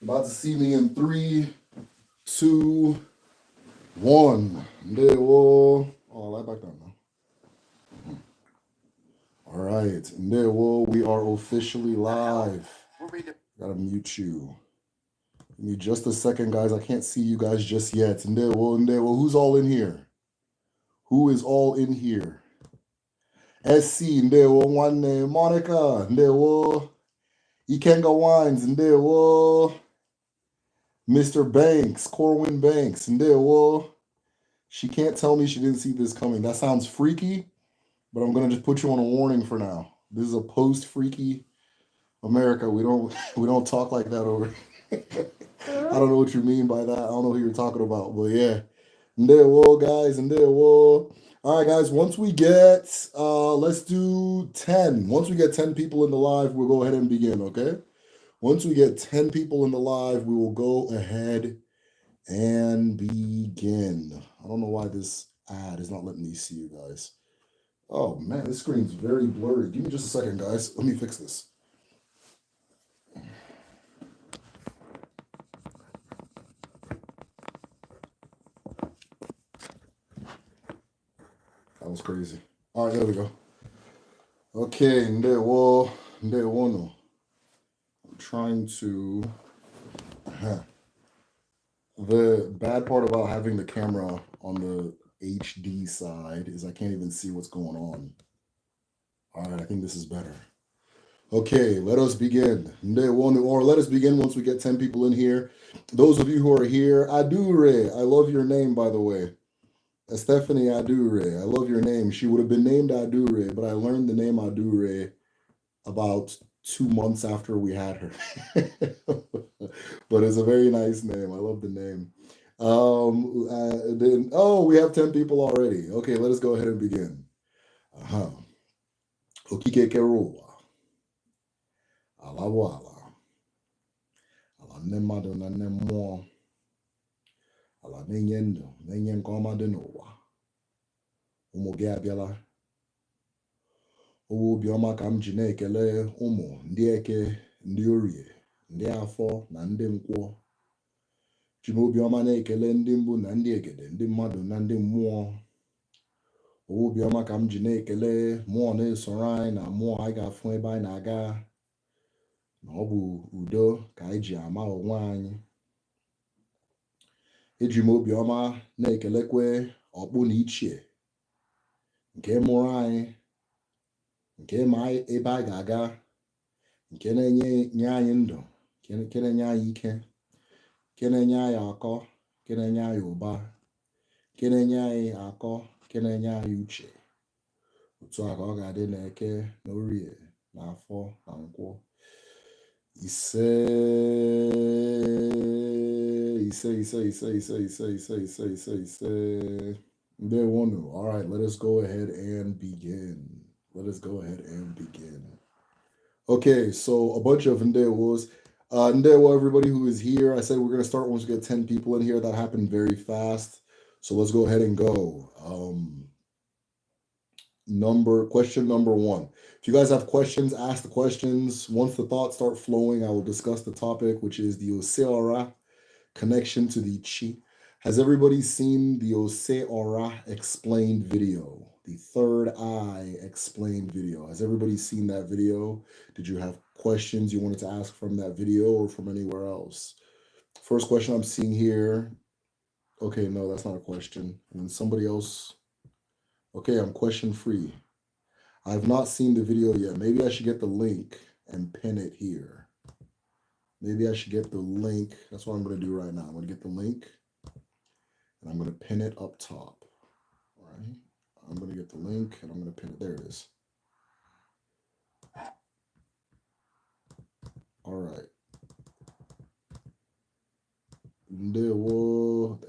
About to see me in 3, 2, 1. Ndewo. Oh, light back down now. All right. Ndewo, we are officially live. Gotta mute you. Give me just a second, guys. I can't see you guys just yet. Ndewo. Who's all in here? Who is all in here? SC, Ndewo, Nwanne, Monica, Ndewo, Ikenga Wines, Ndewo, Mr. Banks, Corwin Banks, Ndewo. She can't tell me she didn't see this coming. That sounds freaky, but I'm gonna just put you on a warning for now. This is a post-freaky America. We don't talk like that over. I don't know what you mean by that. I don't know who you're talking about, but yeah. Ndewo, guys, Ndewo. All right, guys, once we get, let's do 10. Once we get 10 people in the live, we'll go ahead and begin, okay? Once we get 10 people in the live, we will go ahead and begin. I don't know why this ad is not letting me see you guys. Oh, man, this screen's very blurry. Give me just a second, guys. Let me fix this. That was crazy. All right, there we go. Okay, ndewo no. I'm trying to. The bad part about having the camera on the HD side is I can't even see what's going on. All right, I think this is better. Okay, let us begin. Or let us begin once we get 10 people in here. Those of you who are here, Adure, I love your name, by the way. Stephanie Adure, I love your name. She would have been named Adure, but I learned the name Adure about 2 months after we had her. But it's a very nice name. I love the name. We have 10 people already. Okay, let us go ahead and begin. Okike Keroa. Alawala. Ala nne mmadụ na nne mmụọ. Ala na-enye ndụ, na-enye nke ọma dị n'ụwa. Ụmụ gị abịala. Owe obiọma ka m ji na-ekele ụmụ ndị eke, ndị orie, ndị afọ na ndị nkwọ. Ji m obiọma na-ekele ndị mbụ na ndị egede, ndị mmadụ na ndị mmụọ. Owe obiọma ka m ji na-ekele mmụọ na-esoro anyị na mmụọ anyị ga-afụ ebe anyị na-aga. Na ọ bụ udo ka anyị ji ama onwe anyị. Eji m obiọma na-ekelekwe ọkpụ na ichie nke mụrụ anyị, nke ma ebe anyị ga-aga, nke na-enye anyị ndụ, nke na-enye anyị ike, nke na-enye anyị akọ, nke na-enye anyị ụba, nke na-enye anyị akọ, nke na-enye anyị uche. Otu a ka ọ ga-adị na eke na orie na afọ na nkwọ. Ise. Ndewonu. All right, let us go ahead and begin. Okay, so a bunch of Ndewos. Ndewo, everybody who is here. I said we're going to start once we get 10 people in here. That happened very fast. So let's go ahead and go. Question number 1. If you guys have questions, ask the questions. Once the thoughts start flowing, I will discuss the topic, which is the Oseora connection to the Chi. Has everybody seen the Oseora explained video? The third eye explained video. Has everybody seen that video? Did you have questions you wanted to ask from that video or from anywhere else? First question I'm seeing here. Okay, no, that's not a question. And then somebody else. Okay, I'm question free. I have not seen the video yet. Maybe I should get the link and pin it here. Maybe I should get the link. That's what I'm going to do right now. I'm going to get the link and I'm going to pin it up top. All right. I'm going to get the link and I'm going to pin it. There it is. All right.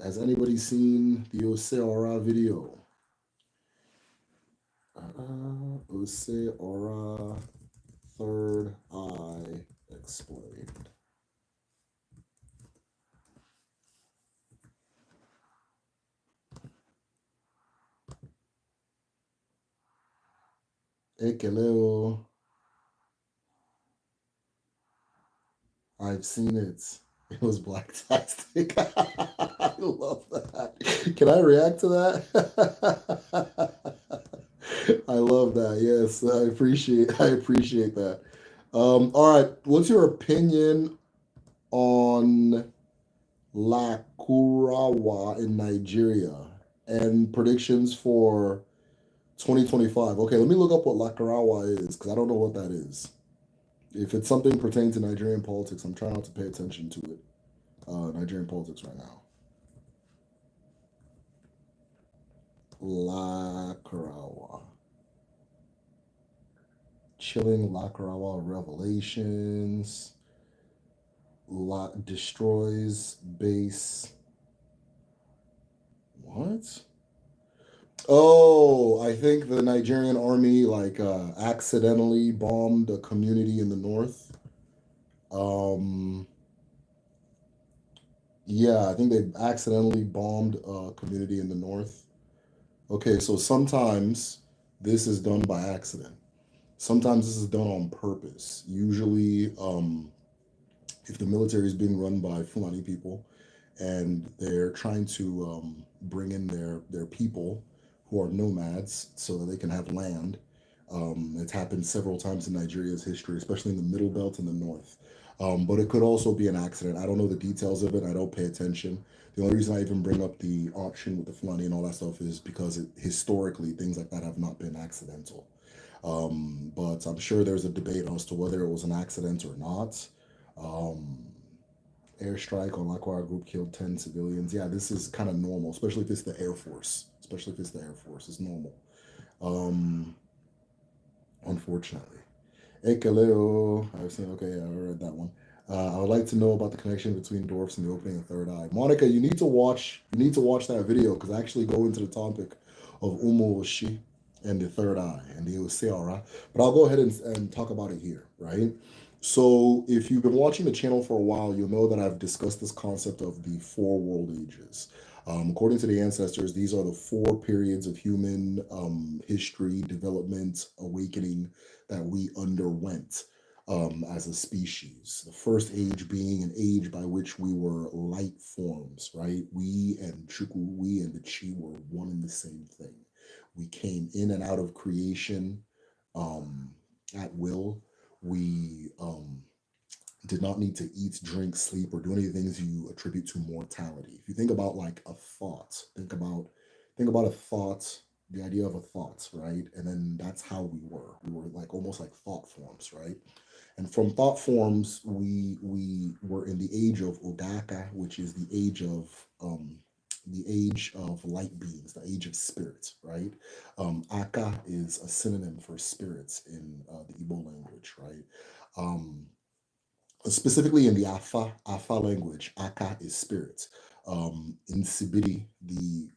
Has anybody seen the Oseora video? Oseora third eye explained. Ekeleo. I've seen it. It was blacktastic. I love that. Can I react to that? I love that. Yes, I appreciate that. All right. What's your opinion on Lakurawa in Nigeria and predictions for 2025? Okay, let me look up what Lakurawa is because I don't know what that is. If it's something pertaining to Nigerian politics, I'm trying not to pay attention to it. Nigerian politics right now. Lakurawa. Chilling Lakurawa revelations. Destroys base. What? Oh, I think the Nigerian army accidentally bombed a community in the north. Um, yeah, I think they accidentally bombed a community in the north. Okay, so sometimes this is done by accident. Sometimes this is done on purpose. Usually, if the military is being run by Fulani people and they're trying to bring in their people who are nomads so that they can have land. It's happened several times in Nigeria's history, especially in the middle belt and the north. But it could also be an accident. I don't know the details of it. I don't pay attention. The only reason I even bring up the auction with the Fulani and all that stuff is because historically things like that have not been accidental. But I'm sure there's a debate as to whether it was an accident or not. Um, Airstrike on Lakwara Group killed 10 civilians. Yeah, this is kind of normal, especially if it's the Air Force. Especially if it's the Air Force. It's normal. Um, Unfortunately. Ekaleo. I've seen, okay, I read that one. I would like to know about the connection between dwarfs and the opening of third eye. Monica, you need to watch that video because I actually go into the topic of Umo Oshi and the third eye and the Oseara. But I'll go ahead and talk about it here, right? So if you've been watching the channel for a while, you'll know that I've discussed this concept of the four world ages. According to the ancestors, these are the four periods of human history, development, awakening that we underwent as a species. The first age being an age by which we were light forms, right? We and Chuku, we and the Chi were one and the same thing. We came in and out of creation um, at will. We did not need to eat, drink, sleep, or do any things you attribute to mortality. If you think about like a thought, think about a thought, the idea of a thought, right? And then that's how we were. We were like almost like thought forms, right? And from thought forms, we were in the age of Ogaka, which is the age of light beings, the age of spirits, right? Aka is a synonym for spirits in the Igbo language, right? Um, Specifically in the Afa language, Aka is spirit. In Sibiri, the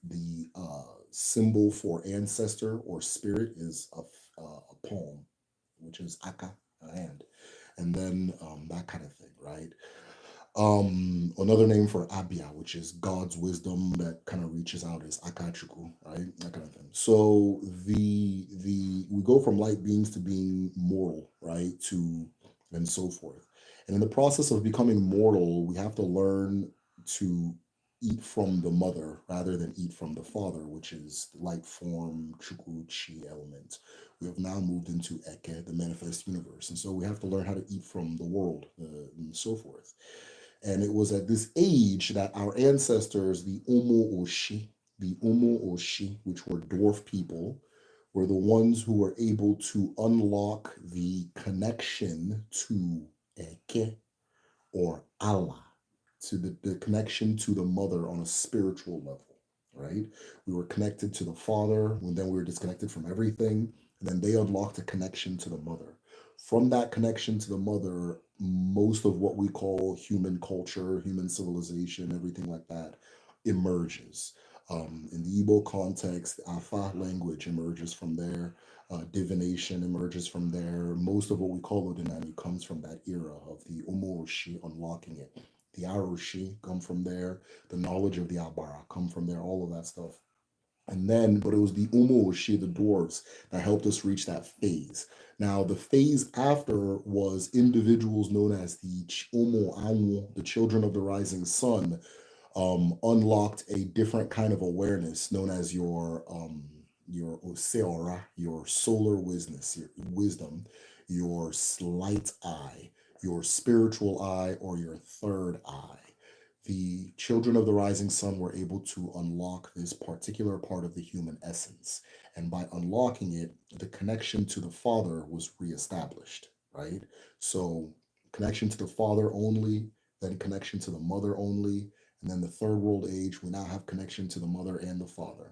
symbol for ancestor or spirit is a palm, which is Aka, a hand, and then that kind of thing, right? Another name for Abia, which is God's wisdom that kind of reaches out, is Akachuku, right? That kind of thing. So the we go from light beings to being mortal, right? To and so forth. And in the process of becoming mortal, we have to learn to eat from the mother rather than eat from the father, which is the light form, Chuku Chi element. We have now moved into Eke, the manifest universe. And so we have to learn how to eat from the world and so forth. And it was at this age that our ancestors, the Umo Oshi, which were dwarf people, were the ones who were able to unlock the connection to Eke or Allah, to the connection to the mother on a spiritual level, right? We were connected to the father, and then we were disconnected from everything. And then they unlocked a connection to the mother. From that connection to the mother, most of what we call human culture, human civilization, everything like that emerges. In the Igbo context, the Afa language emerges from there. Divination emerges from there. Most of what we call Odinani comes from that era of the Omoshi unlocking it. The Aroshi come from there. The knowledge of the Abara come from there. All of that stuff And then, but it was the Umo Oshi, the dwarves, that helped us reach that phase. Now, the phase after was individuals known as the Umo Anwu, the children of the rising sun, unlocked a different kind of awareness known as your Oseora, your solar wisdom, your slight eye, your spiritual eye, or your third eye. The children of the rising sun were able to unlock this particular part of the human essence. And by unlocking it, the connection to the father was reestablished, right? So, connection to the father only, then connection to the mother only, and then the third world age, we now have connection to the mother and the father.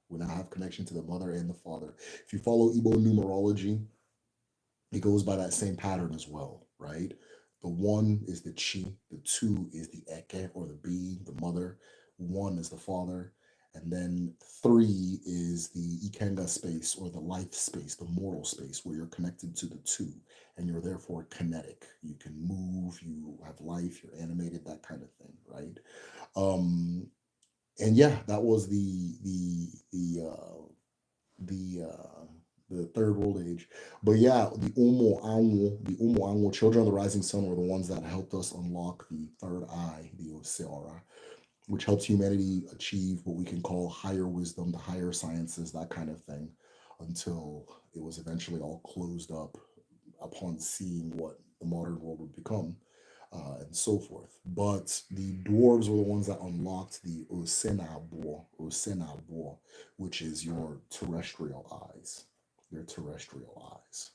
We now have connection to the mother and the father. If you follow Igbo numerology, it goes by that same pattern as well, right? The one is the chi, the two is the eke or the being, the mother, one is the father, and then three is the ikenga space or the life space, the moral space where you're connected to the two and you're therefore kinetic. You can move, you have life, you're animated, that kind of thing, right? Um, and yeah, that was the third world age. But yeah, the Umo Anwo, children of the rising sun, were the ones that helped us unlock the third eye, the Oseara, which helps humanity achieve what we can call higher wisdom, the higher sciences, that kind of thing, until it was eventually all closed up upon seeing what the modern world would become. And so forth. But the dwarves were the ones that unlocked the Osenabo, which is your terrestrial eyes,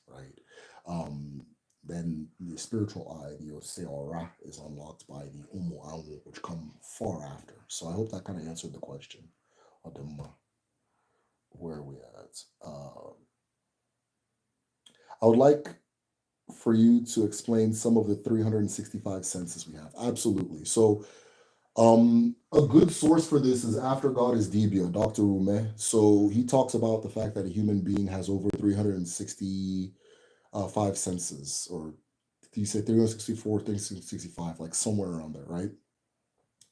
right? Um, then the spiritual eye, the Oseora, is unlocked by the Umuamu, which come far after. So I hope that kind of answered the question. Adama, where are we at? I would like for you to explain some of the 365 senses we have. Absolutely. So, a good source for this is After God is Dibia, Dr. Rume. So he talks about the fact that a human being has over 365 senses, or you say 364, 365, like somewhere around there, right?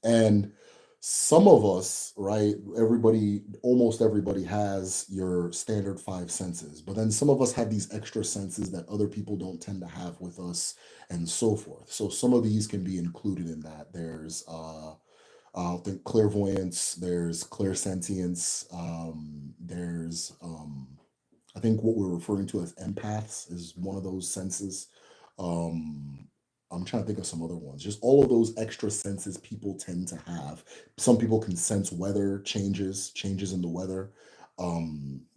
And some of us, right, almost everybody has your standard five senses, but then some of us have these extra senses that other people don't tend to have with us, and so forth. So some of these can be included in that. There's I think clairvoyance, there's clairsentience, there's I think what we're referring to as empaths is one of those senses. Um, I'm trying to think of some other ones. Just all of those extra senses people tend to have. Some people can sense weather changes in the weather,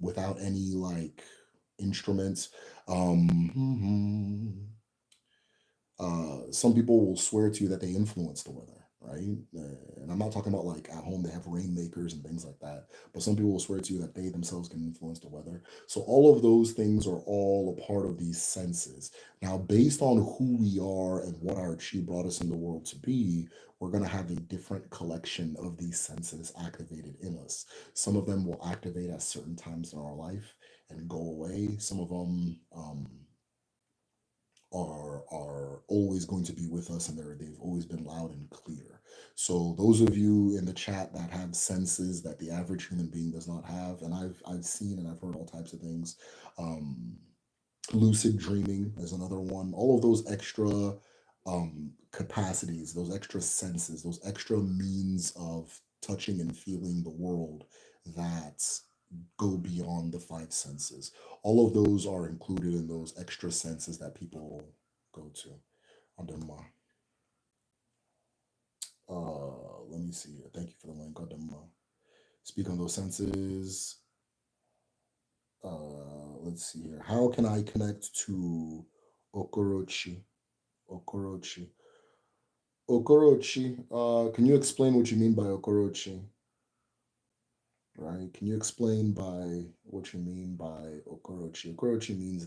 without any like instruments. Some people will swear to you that they influence the weather, right? And I'm not talking about like at home they have rainmakers and things like that, but some people will swear to you that they themselves can influence the weather. So all of those things are all a part of these senses. Now, based on who we are and what our chi brought us in the world to be, we're going to have a different collection of these senses activated in us. Some of them will activate at certain times in our life and go away. Some of them, are always going to be with us, and they've always been loud and clear. So those of you in the chat that have senses that the average human being does not have, and I've seen and I've heard all types of things. um Lucid dreaming is another one. All of those extra capacities, those extra senses, those extra means of touching and feeling the world that go beyond the five senses. All of those are included in those extra senses that people go to. Adama. Let me see here. Thank you for the link. Adama. Speak on those senses. Let's see here. How can I connect to Okorochi? Okorochi. Okorochi. Can you explain what you mean by Okorochi? Right? Can you explain by what you mean by Okorochi? Okorochi means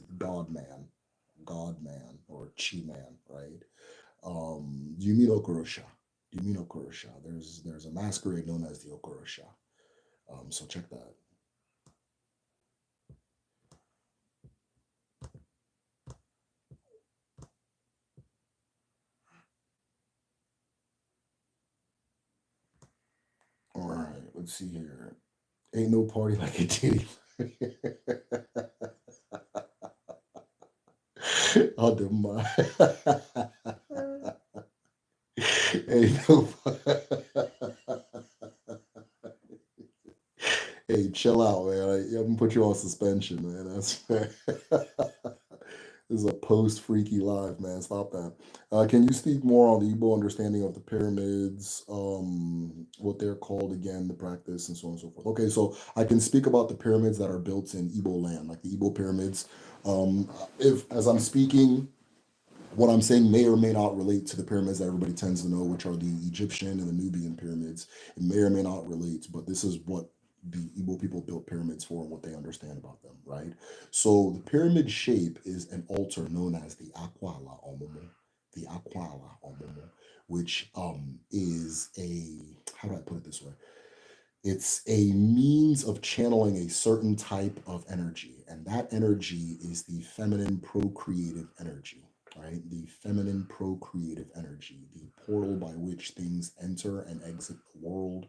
God man, or Chi man, right? Do you mean Okorosha? Do you mean Okorosha? There's a masquerade known as the Okorosha. So check that. All right, let's see here. Ain't no party like a titty. Oh, the mind. Ain't no. Hey, chill out, man. I'm gonna put you on suspension, man. That's this is a post freaky live, man. Stop that. Can you speak more on the Igbo understanding of the pyramids, what they're called again, the practice, and so on and so forth? Okay, so I can speak about the pyramids that are built in Igbo land, like the Igbo pyramids. If as I'm speaking, what I'm saying may or may not relate to the pyramids that everybody tends to know, which are the Egyptian and the Nubian pyramids. It may or may not relate, but this is what the Igbo people built pyramids for and what they understand about them, right? So the pyramid shape is an altar known as the Akwala Omomo, the Akwala Omomo, which is a, how do I put it this way? It's a means of channeling a certain type of energy, and that energy is the feminine procreative energy, right? The feminine procreative energy, the portal by which things enter and exit the world,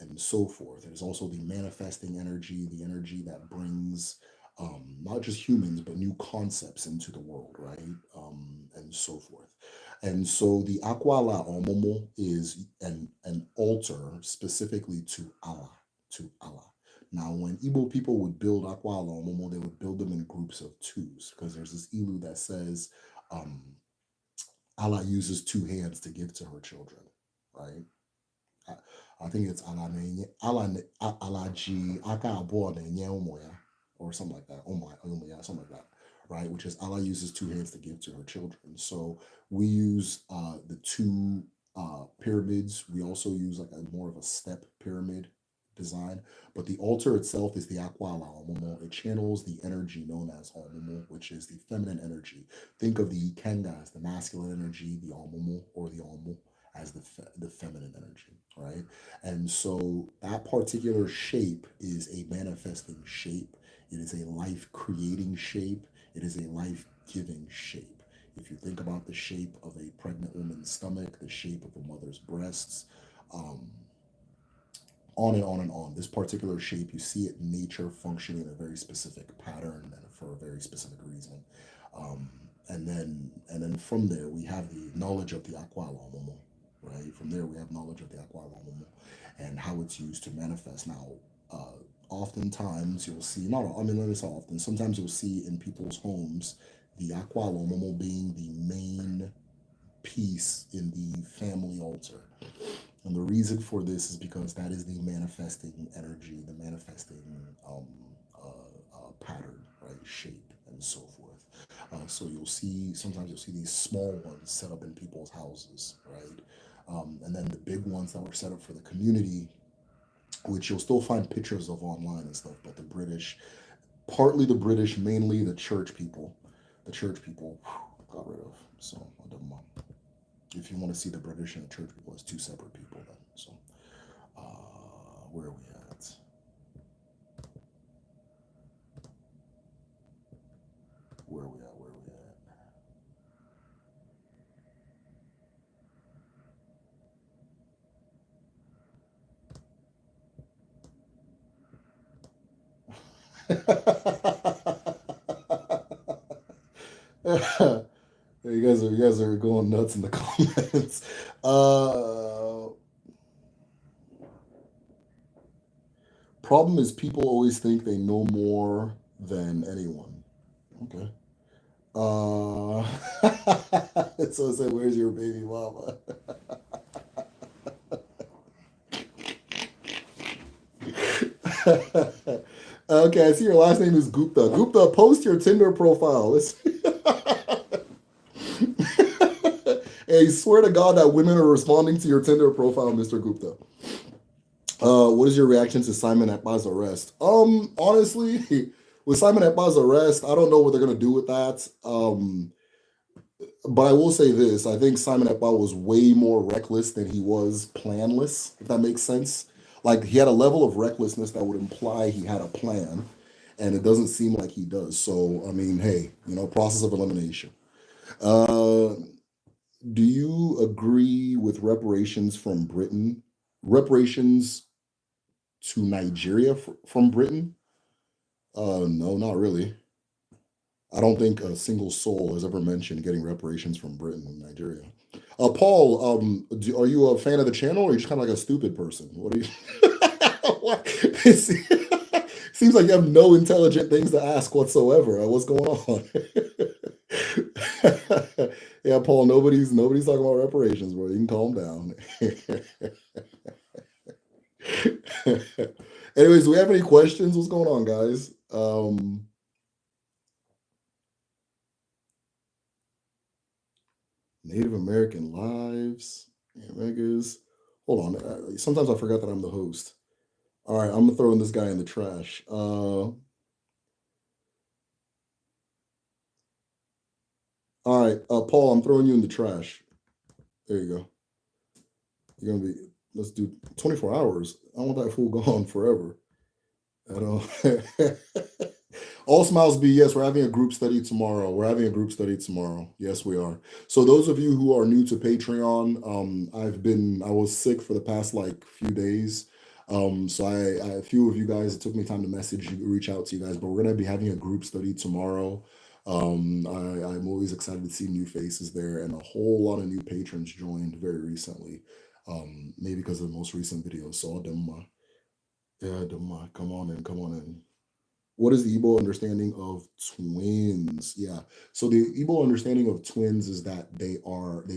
and so forth. It is also the manifesting energy, the energy that brings not just humans, but new concepts into the world, right? And so forth. And so the Akwala Omomo is an altar specifically to Allah, to Allah. Now, when Igbo people would build Akwala Omomo, they would build them in groups of twos because there's this Ilu that says um, Allah uses two hands to give to her children, right? I, I think it's Alaji Aka Abụọ na-enye ụmụ ya, or something like that. Oh my, something like that, right? Which is Allah uses two hands to give to her children. So we use the two pyramids. We also use like a more of a step pyramid design, but the altar itself is the Akwala Omomo. It channels the energy known as Omomo, which is the feminine energy. Think of the Ikenga as the masculine energy, the Omomo or the Omo as the feminine energy, right? And so that particular shape is a manifesting shape. It is a life creating shape. It is a life giving shape. If you think about the shape of a pregnant woman's stomach, the shape of a mother's breasts, um, on and on and on. This particular shape, you see it in nature functioning in a very specific pattern and for a very specific reason. Um, and then from there we have the knowledge of the Akwala Omomo, right? From there we have knowledge of the Akwala Omomo and how it's used to manifest. Now, oftentimes you'll see, not all, I mean, let me say often, sometimes you'll see in people's homes the Akwala Omomo being the main piece in the family altar. And the reason for this is because that is the manifesting energy, the manifesting pattern, right? Shape and so forth. So sometimes you'll see these small ones set up in people's houses, right? And then the big ones that were set up for the community, which you'll still find pictures of online and stuff, but the British, partly the British, mainly the church people, got rid of. So I don't know. If you want to see the British and the church people as two separate people, then so where are we at? Where are we at? Where are we at? You guys are going nuts in the comments. Problem is people always think they know more than anyone. Okay. So I said, where's your baby mama? Okay, I see your last name is Gupta. Gupta, post your Tinder profile. Hey, swear to God that women are responding to your Tinder profile, Mr. Gupta. What is your reaction to Simon Ekpa's arrest? Honestly, with Simon Ekpa's arrest, I don't know what they're gonna do with that. But I will say this: I think Simon Ekpa was way more reckless than he was planless. If that makes sense, like he had a level of recklessness that would imply he had a plan, and it doesn't seem like he does. So, I mean, hey, process of elimination. Uh, do you agree with reparations from Britain? Reparations to Nigeria from Britain? No, not really. I don't think a single soul has ever mentioned getting reparations from Britain and Nigeria. Paul, are you a fan of the channel, or are you just kind of like a stupid person? What are you? What? Seems like you have no intelligent things to ask whatsoever. What's going on? Yeah, Paul. Nobody's talking about reparations, bro. You can calm down. Anyways, do we have any questions? What's going on, guys? Native American lives, Megas. Hold on. Sometimes I forget that I'm the host. All right, I'm throwing this guy in the trash. All right, Paul, I'm throwing you in the trash. There you go. You're gonna be. Let's do 24 hours. I want that fool gone forever. I don't. All smiles be yes. We're having a group study tomorrow. We're having a group study tomorrow. Yes, we are. So those of you who are new to Patreon, I was sick for the past like few days. So a few of you guys, it took me time to message you, reach out to you guys, but we're gonna be having a group study tomorrow. I'm always excited to see new faces there, and a whole lot of new patrons joined very recently. Maybe because of the most recent videos. So yeah, come on in, come on in. What is the Igbo understanding of twins? Yeah. So the Igbo understanding of twins is that they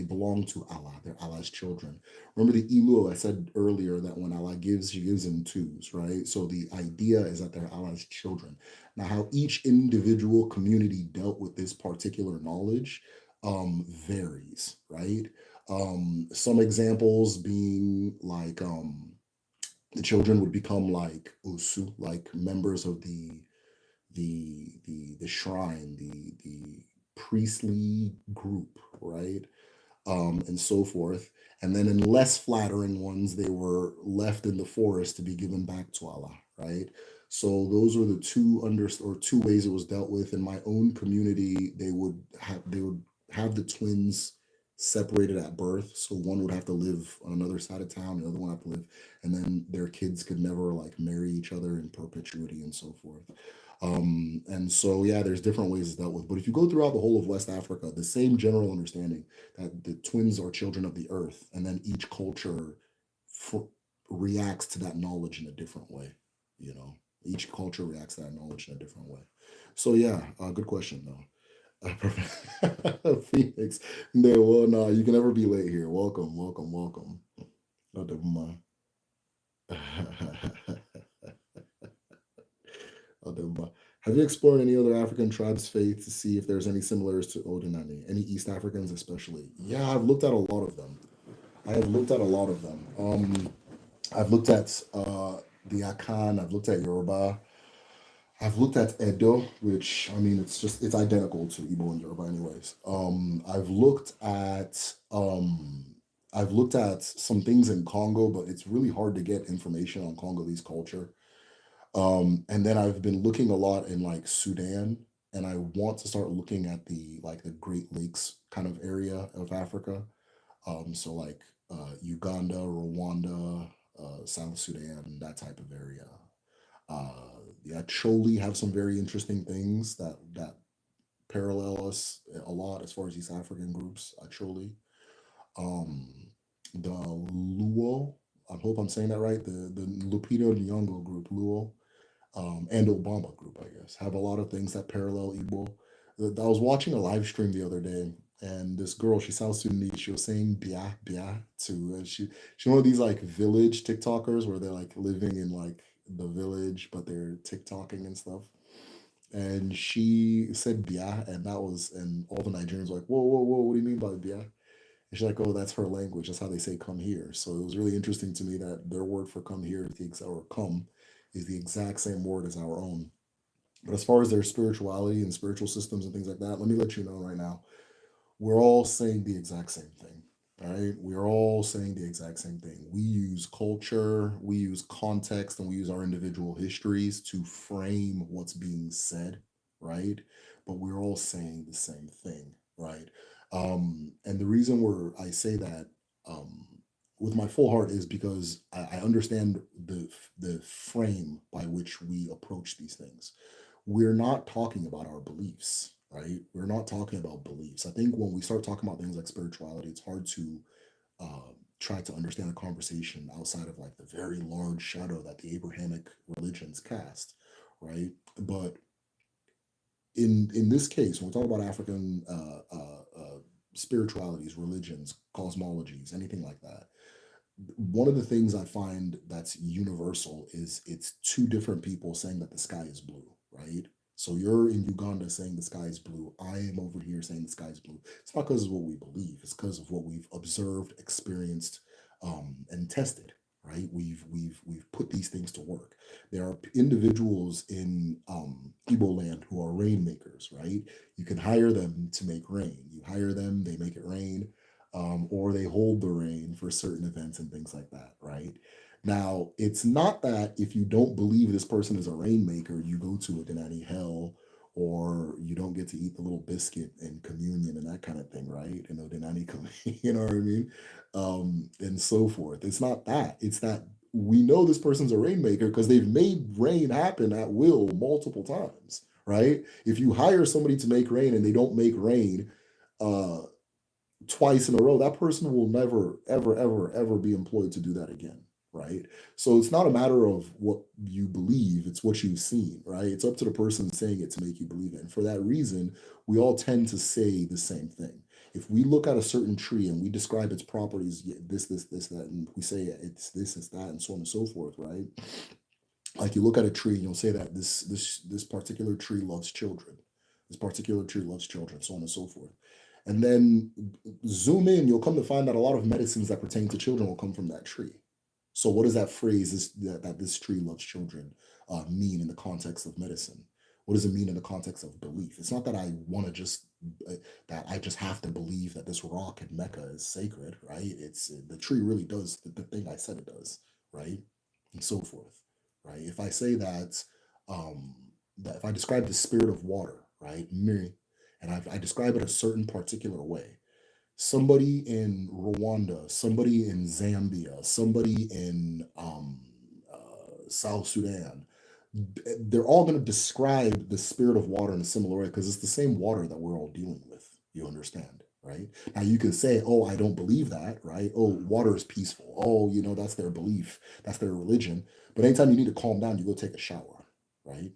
belong to Allah. They're Allah's children. Remember the Ilu I said earlier that when Allah gives, He gives in twos, right? So the idea is that they're Allah's children. Now, how each individual community dealt with this particular knowledge varies, right? Some examples being like the children would become like Usu, like members of the shrine, the priestly group, right? And so forth. And then in less flattering ones, they were left in the forest to be given back to Allah, right? So those were the two ways it was dealt with. In my own community, they would have the twins separated at birth. So one would have to live on another side of town, the other one have to live, and then their kids could never like marry each other in perpetuity and so forth. And so, yeah, there's different ways it's dealt with. But if you go throughout the whole of West Africa, the same general understanding that the twins are children of the earth, and then each culture f- reacts to that knowledge in a different way. You know, each culture reacts to that knowledge in a different way. So, yeah, good question, though. Phoenix. No, well, no, you can never be late here. Welcome, welcome, welcome. Oh, never mind. Oh, never mind. Have you explored any other African tribes' faith to see if there's any similarities to Odinani? Any East Africans, especially? Yeah, I've looked at a lot of them. I have looked at a lot of them. I've looked at the Akan. I've looked at Yoruba. I've looked at Edo, which I mean, it's identical to Igbo and Yoruba, anyways. I've looked at some things in Congo, but it's really hard to get information on Congolese culture. And then I've been looking a lot in like Sudan, and I want to start looking at the Great Lakes kind of area of Africa. So like Uganda, Rwanda, South Sudan, that type of area. The Acholi have some very interesting things that parallel us a lot as far as East African groups. Acholi, um, the Luo. I hope I'm saying that right. The Lupito Nyong'o group, Luo, and Obama group, I guess, have a lot of things that parallel Igbo. I was watching a live stream the other day, and this girl, she sounds Sudanese. She was saying "bia bia" to she one of these like village TikTokers where they're like living in like the village, but they're TikToking and stuff. And she said "bia," and all the Nigerians were like, "Whoa, whoa, whoa! What do you mean by bia?" And she's like, "Oh, that's her language. That's how they say come here." So it was really interesting to me that their word for come here is or come is the exact same word as our own. But as far as their spirituality and spiritual systems and things like that, let me let you know right now, we're all saying the exact same thing. All right. We're all saying the exact same thing. We use culture, we use context, and we use our individual histories to frame what's being said, right? But we're all saying the same thing, right? And the reason I say that, um, with my full heart is because I understand the frame by which we approach these things. We're not talking about our beliefs, right? We're not talking about beliefs. I think when we start talking about things like spirituality, it's hard to try to understand a conversation outside of like the very large shadow that the Abrahamic religions cast, right? But in this case, when we talk about African spiritualities, religions, cosmologies, anything like that, one of the things I find that's universal is it's two different people saying that the sky is blue, right? So you're in Uganda saying the sky is blue. I am over here saying the sky is blue. It's not because of what we believe. It's because of what we've observed, experienced, and tested. Right? We've put these things to work. There are individuals in Igbo land who are rainmakers. Right? You can hire them to make rain. You hire them, they make it rain, or they hold the rain for certain events and things like that, right? Now, it's not that if you don't believe this person is a rainmaker, you go to a Denani hell, or you don't get to eat the little biscuit and communion and that kind of thing, right? And the Denani come, you know what I mean? And so forth. It's not that. It's that we know this person's a rainmaker because they've made rain happen at will multiple times, right? If you hire somebody to make rain and they don't make rain, uh, twice in a row, that person will never, ever, ever, ever be employed to do that again. Right. So it's not a matter of what you believe, it's what you've seen. Right. It's up to the person saying it to make you believe it. And for that reason, we all tend to say the same thing. If we look at a certain tree and we describe its properties, this, that, and we say it's this, it's that, and so on and so forth, right? Like you look at a tree and you'll say that this particular tree loves children. This particular tree loves children, so on and so forth. And then zoom in, you'll come to find that a lot of medicines that pertain to children will come from that tree. So what does that phrase that this tree loves children mean in the context of medicine? What does it mean in the context of belief? It's not that I want to just that I just have to believe that this rock in Mecca is sacred, right? It's the tree really does the thing I said it does, right? And so forth, right? If I say um, that if I describe the spirit of water, right, and I describe it a certain particular way, somebody in Rwanda, somebody in Zambia, somebody in South Sudan, they're all going to describe the spirit of water in a similar way because it's the same water that we're all dealing with. You understand, right? Now you can say, "Oh, I don't believe that," right? "Oh, water is peaceful." "Oh, that's their belief, that's their religion." But anytime you need to calm down, you go take a shower, right?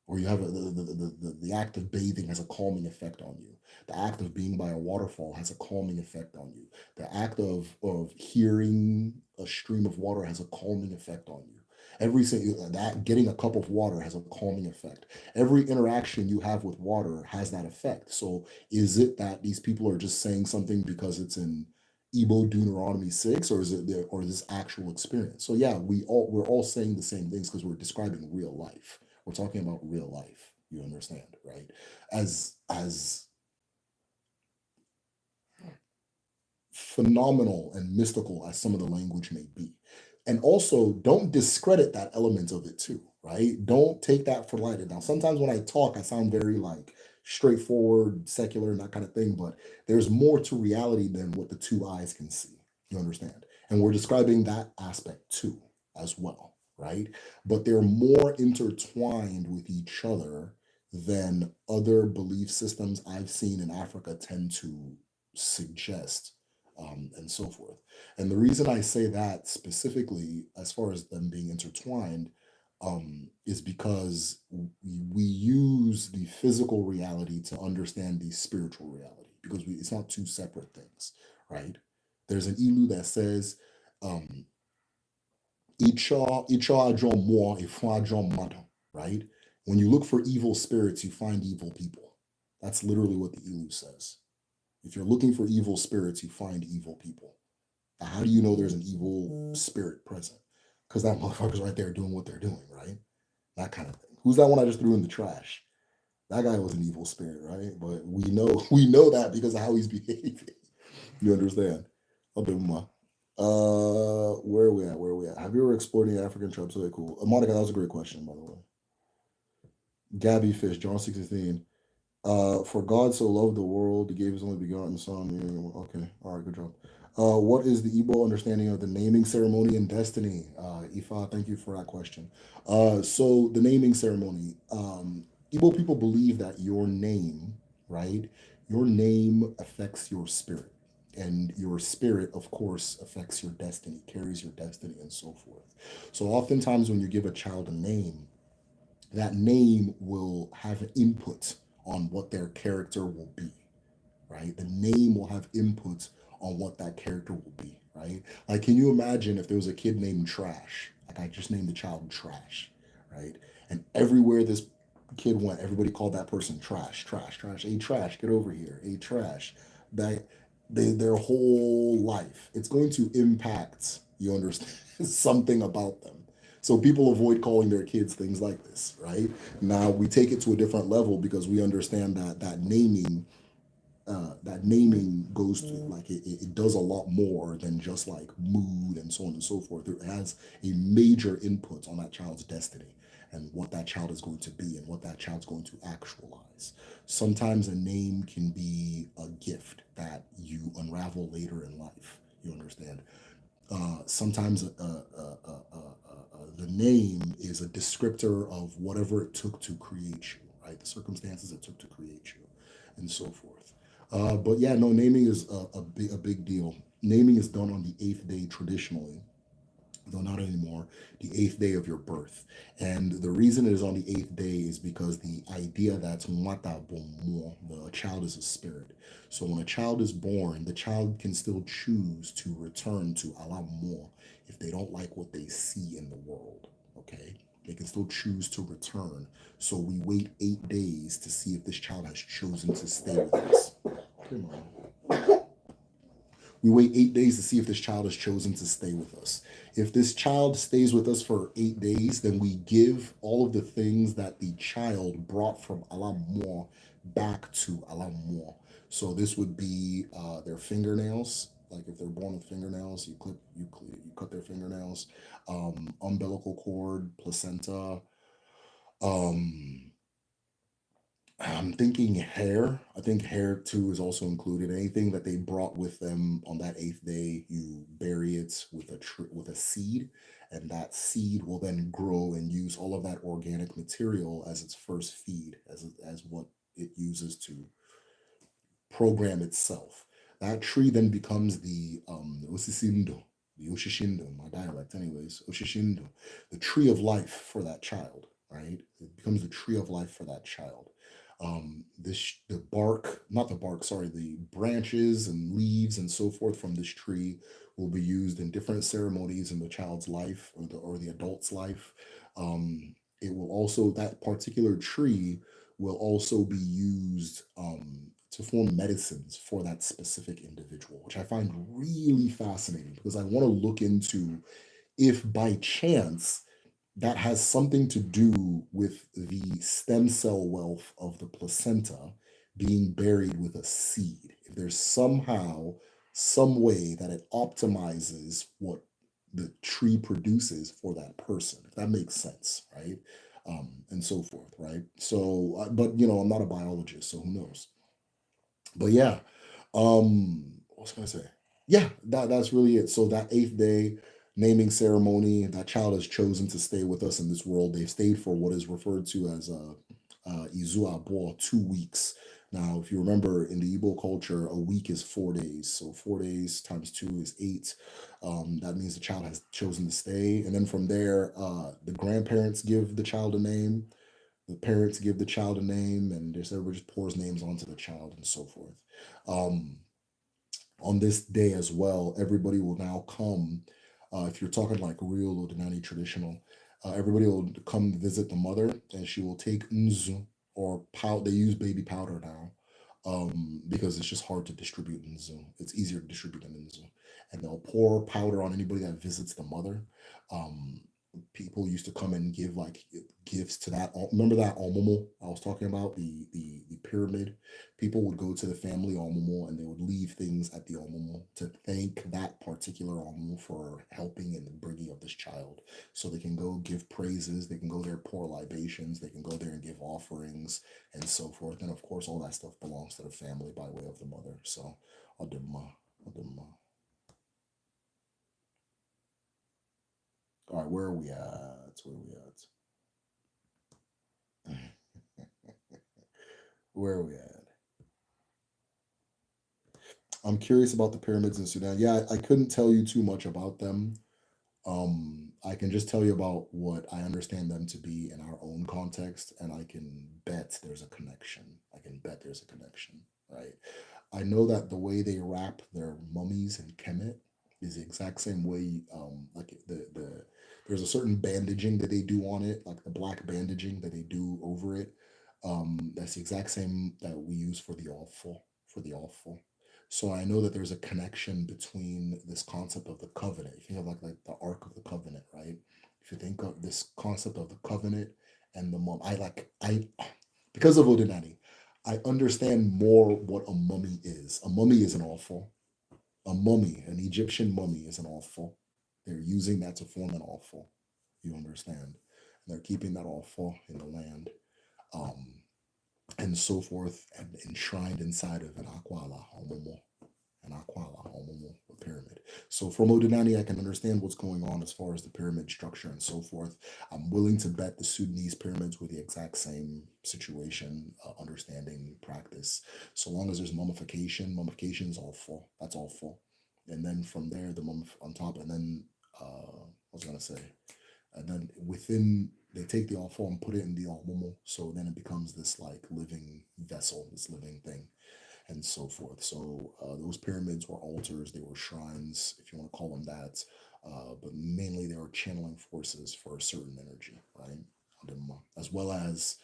Or you have the act of bathing has a calming effect on you. The act of being by a waterfall has a calming effect on you. The act of hearing a stream of water has a calming effect on you. Every single that getting a cup of water has a calming effect. Every interaction you have with water has that effect. So is it that these people are just saying something because it's in Igbo Deuteronomy 6, or is it there, or is this actual experience? So yeah, we're all saying the same things because we're describing real life. We're talking about real life. You understand, right? As phenomenal and mystical as some of the language may be. And also, don't discredit that element of it too, right? Don't take that for granted. Now, sometimes when I talk, I sound very like straightforward, secular, and that kind of thing, but there's more to reality than what the two eyes can see. You understand? And we're describing that aspect too, as well, right? But they're more intertwined with each other than other belief systems I've seen in Africa tend to suggest, and so forth. And the reason I say that specifically, as far as them being intertwined, is because we use the physical reality to understand the spiritual reality because it's not two separate things, right? There's an ilu that says, um, "Icho ajo mo ifun ajo mado," right? When you look for evil spirits, you find evil people. That's literally what the ilu says. If you're looking for evil spirits, you find evil people. Now, how do you know there's an evil spirit present? Because that motherfucker's right there doing what they're doing, right? That kind of thing. Who's that one I just threw in the trash? That guy was an evil spirit, right? But we know that because of how he's behaving. You understand? A bit more. Where are we at? Where are we at? Have you ever explored any African tribes? Okay, cool. Monica, that was a great question, by the way. Gabby Fish, John 16. For God so loved the world, he gave his only begotten son. Yeah, okay, all right, good job. What is the Igbo understanding of the naming ceremony and destiny? Ifa, thank you for that question. So the naming ceremony, Igbo people believe that your name, right? Your name affects your spirit. And your spirit, of course, affects your destiny, carries your destiny, and so forth. So oftentimes when you give a child a name, that name will have an input on what their character will be, right? The name will have input on what that character will be, right? Like, can you imagine if there was a kid named Trash? Like, I just named the child Trash, right? And everywhere this kid went, everybody called that person Trash, Trash, Trash. Hey, Trash, get over here. Hey, Trash. That their whole life, it's going to impact, you understand, something about them. So people avoid calling their kids things like this, right? Now we take it to a different level because we understand that that naming goes to like it does a lot more than just like mood and so on and so forth. It has a major input on that child's destiny and what that child is going to be and what that child's going to actualize. Sometimes a name can be a gift that you unravel later in life. You understand? Sometimes the name is a descriptor of whatever it took to create you, right? The circumstances it took to create you, and so forth. But yeah, no, naming is a big deal. Naming is done on the eighth day traditionally, though not anymore, the eighth day of your birth. And the reason it is on the eighth day is because the idea that Mwata Bomo, the child is a spirit. So when a child is born, the child can still choose to return to Allah Mo if they don't like what they see in the world. Okay? They can still choose to return. So we wait 8 days to see if this child has chosen to stay with us. Come on. We wait 8 days to see if this child has chosen to stay with us. If this child stays with us for 8 days, then we give all of the things that the child brought from Alamor back to Alamor. So this would be their fingernails. Like if they're born with fingernails, you cut their fingernails, umbilical cord, placenta, um, I'm thinking hair. I think hair too is also included. Anything that they brought with them on that eighth day, you bury it with with a seed, and that seed will then grow and use all of that organic material as its first feed, as what it uses to program itself. That tree then becomes the osisindo, the oshishindo, my dialect, anyways, oshishindo, the tree of life for that child, right? It becomes the tree of life for that child. The bark, not the bark, sorry, the branches and leaves and so forth from this tree will be used in different ceremonies in the child's life or the adult's life. It will also, that particular tree will also be used to form medicines for that specific individual, which I find really fascinating because I want to look into if by chance that has something to do with the stem cell wealth of the placenta being buried with a seed. If there's somehow some way that it optimizes what the tree produces for that person, if that makes sense, right? And so forth, right? So, but you know, I'm not a biologist, so who knows? But yeah, what was I gonna say? Yeah, that's really it. So that eighth day naming ceremony, that child has chosen to stay with us in this world. They've stayed for what is referred to as Izu Abo, 2 weeks. Now, if you remember in the Igbo culture, a week is 4 days. So 4 days times two is eight. That means the child has chosen to stay. And then from there, the grandparents give the child a name, the parents give the child a name, and just everybody just pours names onto the child and so forth. Um, on this day as well, everybody will now come. If you're talking like real Odinani traditional, everybody will come visit the mother, and she will take nzu or powder. They use baby powder now because it's just hard to distribute nzu. It's easier to distribute than nzu, and they'll pour powder on anybody that visits the mother. Um, people used to come and give like gifts to that. Remember that omumu I was talking about, the pyramid. People would go to the family omumu and they would leave things at the omumu to thank that particular omumu for helping in the bringing of this child. So they can go give praises, they can go there pour libations, they can go there and give offerings and so forth. And of course, all that stuff belongs to the family by way of the mother. So Aduma, Aduma. All right, where are we at? Where are we at? Where are we at? I'm curious about the pyramids in Sudan. Yeah, I couldn't tell you too much about them. I can just tell you about what I understand them to be in our own context, and I can bet there's a connection. I can bet there's a connection, right? I know that the way they wrap their mummies in kemet is the exact same way. Like there's a certain bandaging that they do on it, like the black bandaging that they do over it. That's the exact same that we use for the awful. So I know that there's a connection between this concept of the covenant. If you think of like the Ark of the Covenant, right? If you think of this concept of the covenant and the mum, I because of Odinani, I understand more what a mummy is. A mummy is an awful. A mummy, an Egyptian mummy is an awful. They're using that to form an awful. You understand? And they're keeping that awful in the land. Um, and so forth, and enshrined inside of an Akwala, an Akwala, a pyramid. So from Odinani, I can understand what's going on as far as the pyramid structure and so forth. I'm willing to bet the Sudanese pyramids were the exact same situation, understanding, practice. So long as there's mummification is awful. That's awful. And then from there, the mum on top, and then I was gonna say, and then within they take the awful and put it in the almomo, so then it becomes this like living vessel, this living thing and so forth. So those pyramids were altars, they were shrines, if you want to call them that, but mainly they were channeling forces for a certain energy, right? As well as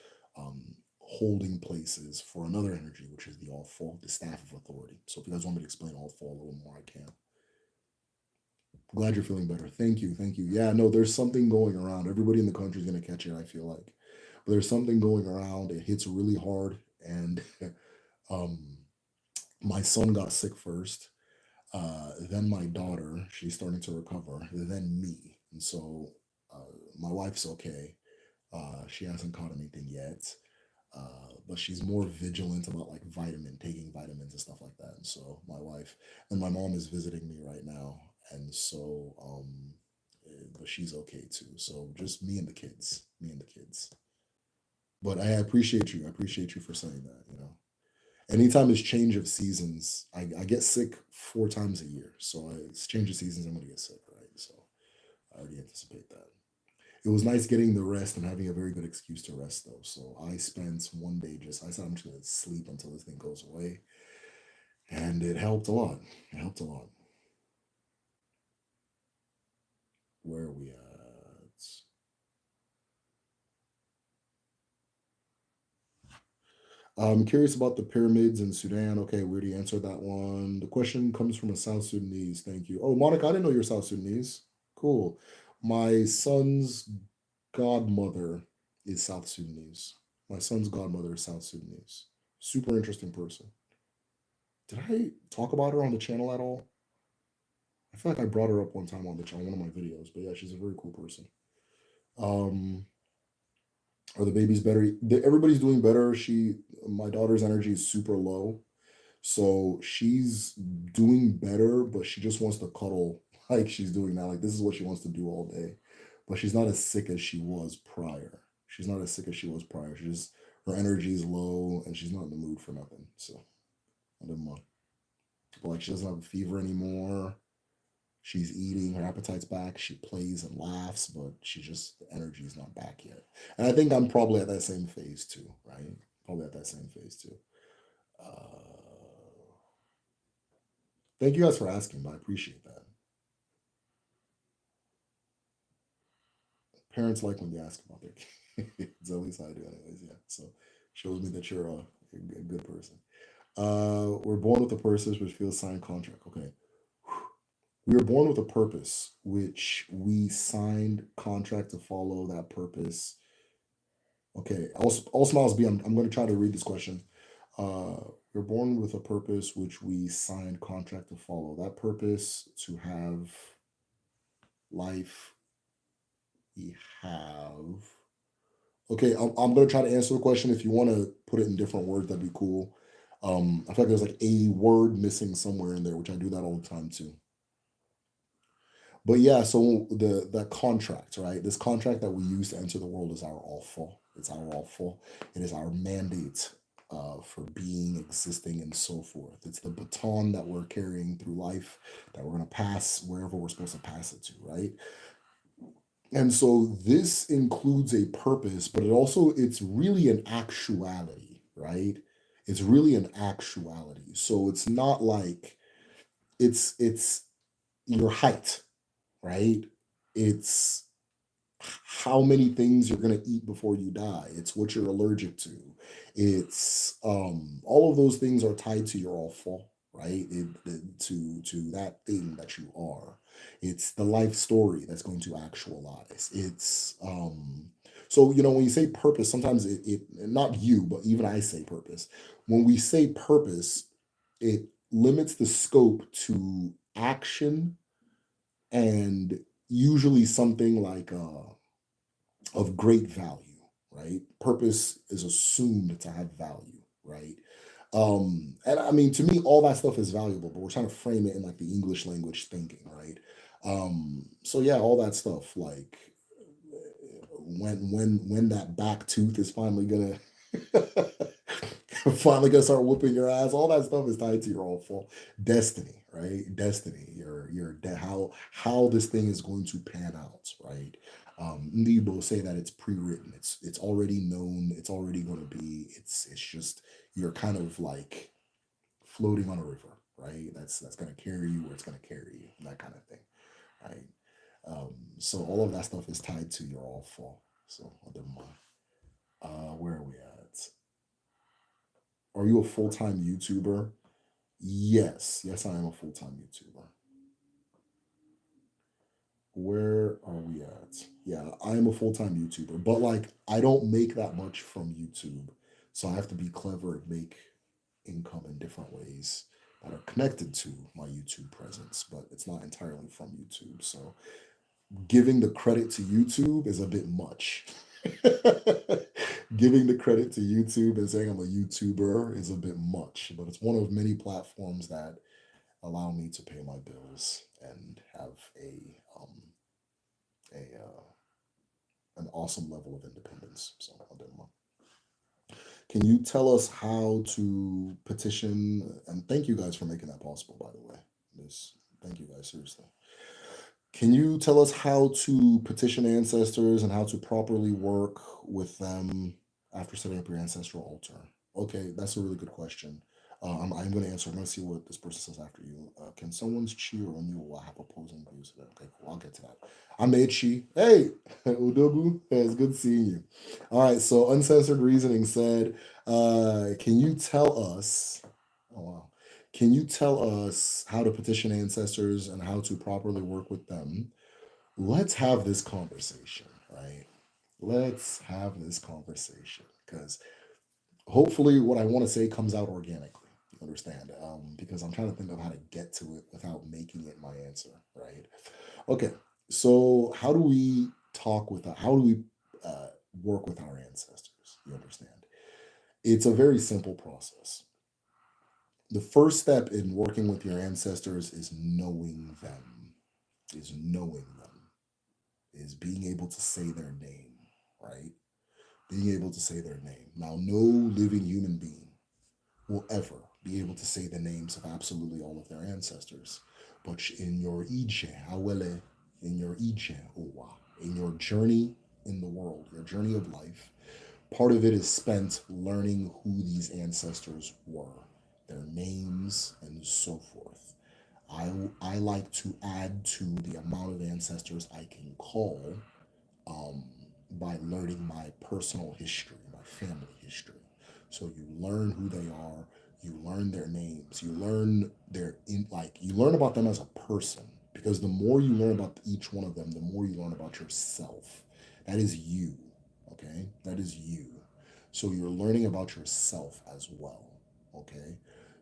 holding places for another energy, which is the all-fall, the staff of authority. So if you guys want me to explain all-fall a little more, I can. Glad you're feeling better. Thank you. Thank you. Yeah, no, there's something going around. Everybody in the country is going to catch it, I feel like. But there's something going around. It hits really hard. And um, my son got sick first. Then my daughter, she's starting to recover. Then me. And so my wife's okay. She hasn't caught anything yet. But she's more vigilant about like taking vitamins and stuff like that. And so my wife and my mom is visiting me right now. And so, but she's okay too. So just me and the kids, But I appreciate you. I appreciate you for saying that, anytime it's change of seasons, I get sick 4 times a year. So it's change of seasons, I'm going to get sick, right? So I already anticipate that. It was nice getting the rest and having a very good excuse to rest, though. So I spent one day I said, I'm just going to sleep until this thing goes away. And it helped a lot. It helped a lot. Where are we at? I'm curious about the pyramids in Sudan. Okay, we already answered that one. The question comes from a South Sudanese. Thank you. Oh, Monica, I didn't know you're South Sudanese. Cool. My son's godmother is South Sudanese. My son's godmother is South Sudanese. Super interesting person. Did I talk about her on the channel at all? I feel like I brought her up one time on the channel, one of my videos. But yeah, she's a very cool person. Um, are the babies better? Everybody's doing better. My daughter's energy is super low. So she's doing better, but she just wants to cuddle like she's doing now. Like this is what she wants to do all day. But she's not as sick as she was prior. She's not as sick as she was prior. Her energy is low and she's not in the mood for nothing. So I don't know. But like she doesn't have a fever anymore. She's eating, her appetite's back, she plays and laughs, but the energy is not back yet. And I think I'm probably at that same phase too, right? Probably at that same phase too. Uh, Thank you guys for asking, but I appreciate that. Parents like when you ask about their kids. At least I do, anyways. Yeah. So shows me that you're a good person. We're born with a purpose which feels signed contract. Okay. We were born with a purpose, which we signed contract to follow that purpose. Okay, all smiles be. I'm going to try to read this question. Uh, we're born with a purpose, which we signed contract to follow. That purpose to have life we have. Okay, I'm going to try to answer the question. If you want to put it in different words, that'd be cool. I feel like there's like a word missing somewhere in there, which I do that all the time too. But yeah, so the contract, right? This contract that we use to enter the world is our awful. It's our awful. It is our mandate for being, existing, and so forth. It's the baton that we're carrying through life that we're going to pass wherever we're supposed to pass it to, right? And so this includes a purpose, but it's really an actuality, right? It's really an actuality. So it's not like it's your height, right? It's how many things you're going to eat before you die. It's what you're allergic to. It's all of those things are tied to your awful, right? To that thing that you are. It's the life story that's going to actualize. It's so when you say purpose, sometimes it not you, but even I say purpose. When we say purpose, it limits the scope to action and usually something like of great value, right? Purpose is assumed to have value, right? And I mean, to me, all that stuff is valuable, but we're trying to frame it in like the English language thinking, right? So yeah, all that stuff, like when that back tooth is finally gonna finally gonna start whooping your ass, all that stuff is tied to your awful destiny, right? Destiny, how this thing is going to pan out, right? Nebo say that it's pre-written, it's already known, it's already going to be, it's just you're kind of like floating on a river, right? That's going to carry you where it's going to carry you, that kind of thing, right? So all of that stuff is tied to your awful. So never mind. Where are we at? Are you a full-time YouTuber? Yes, I am a full-time YouTuber. Where are we at? Yeah, I am a full-time YouTuber, but like I don't make that much from YouTube. So I have to be clever and make income in different ways that are connected to my YouTube presence, but it's not entirely from YouTube. So giving the credit to YouTube is a bit much. Giving the credit to YouTube and saying I'm a YouTuber is a bit much, but it's one of many platforms that allow me to pay my bills and have a an awesome level of independence. So I'll do more. Can you tell us how to petition? And thank you guys for making that possible, by the way. This, thank you guys, seriously. Can you tell us how to petition ancestors and how to properly work with them after setting up your ancestral altar? Okay, that's a really good question. I'm going to answer. I'm going to see what this person says after you. Can someone's chi or you will have opposing views? Okay, cool. I'll get to that. I made chi. Hey, Udobu. Hey, it's good seeing you. All right, so Uncensored Reasoning said, can you tell us? Oh, wow. Can you tell us how to petition ancestors and how to properly work with them? Let's have this conversation, right? Let's have this conversation because hopefully what I want to say comes out organically. You understand? Because I'm trying to think of how to get to it without making it my answer, right? Okay, so how do we how do we uh, work with our ancestors? You understand? It's a very simple process. The first step in working with your ancestors is knowing them, is knowing them, is being able to say their name, right? Being able to say their name. Now, no living human being will ever be able to say the names of absolutely all of their ancestors. But in your ije, awele, in your ije, owa, in your journey in the world, your journey of life, part of it is spent learning who these ancestors were, their names, and so forth. I like to add to the amount of ancestors I can call um, by learning my personal history, my family history. So you learn who they are, you learn their names, you learn you learn about them as a person Because the more you learn about each one of them, the more you learn about yourself. That is you, okay? That is you. So you're learning about yourself as well, okay?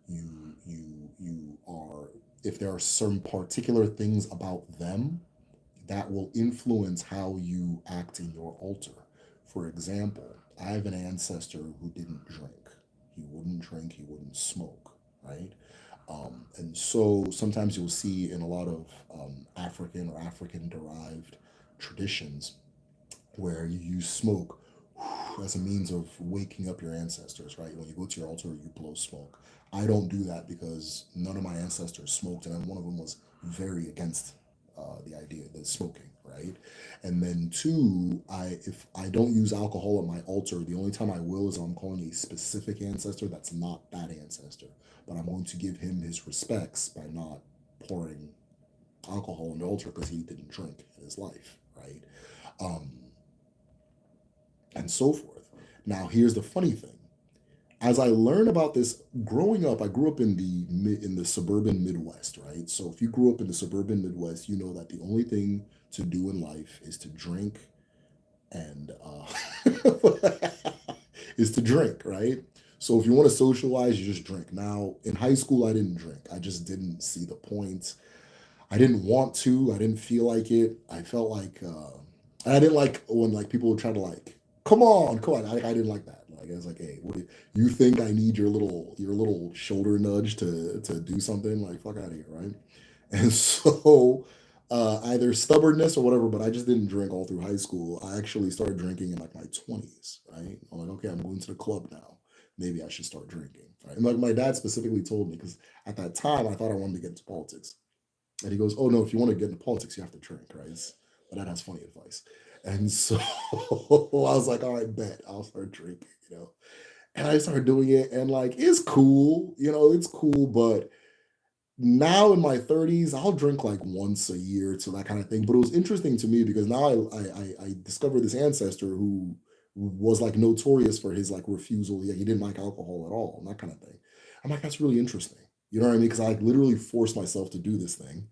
You are, if there are some particular things about them that will influence how you act in your altar. For example, I have an ancestor who didn't drink. He wouldn't drink, he wouldn't smoke, right? And so sometimes you'll see in a lot of African or African derived traditions where you use smoke as a means of waking up your ancestors, right? When you go to your altar, you blow smoke. I don't do that because none of my ancestors smoked, and one of them was very against the idea of the smoking, right? And then two, if I don't use alcohol at my altar, the only time I will is I'm calling a specific ancestor that's not that ancestor, but I'm going to give him his respects by not pouring alcohol on the altar because he didn't drink in his life, right? Um, and so forth. Now, here's the funny thing. As I learn about this growing up, I grew up in the suburban Midwest, right? So if you grew up in the suburban Midwest, you know that the only thing to do in life is to drink and is to drink, right? So if you want to socialize, you just drink. Now, in high school, I didn't drink. I just didn't see the point. I didn't want to. I didn't feel like it. I felt like I didn't like when like people would try to like, come on. I didn't like that. Like I was like, hey, you think I need your little shoulder nudge to do something? Like fuck out of here, right? And so either stubbornness or whatever, but I just didn't drink all through high school. I actually started drinking in like my 20s, right? I'm like, okay, I'm going to the club now. Maybe I should start drinking. Right? And like my dad specifically told me because at that time I thought I wanted to get into politics. And he goes, "Oh no, if you want to get into politics, you have to drink, right?" But that has funny advice. And so I was like, "All right, bet I'll start drinking," you know. And I started doing it, and like it's cool, you know, it's cool. But now in my 30s, I'll drink like once a year to that kind of thing. But it was interesting to me because now I discovered this ancestor who was like notorious for his like refusal. Yeah, he didn't like alcohol at all, and that kind of thing. I'm like, that's really interesting. You know what I mean? Because I like literally forced myself to do this thing.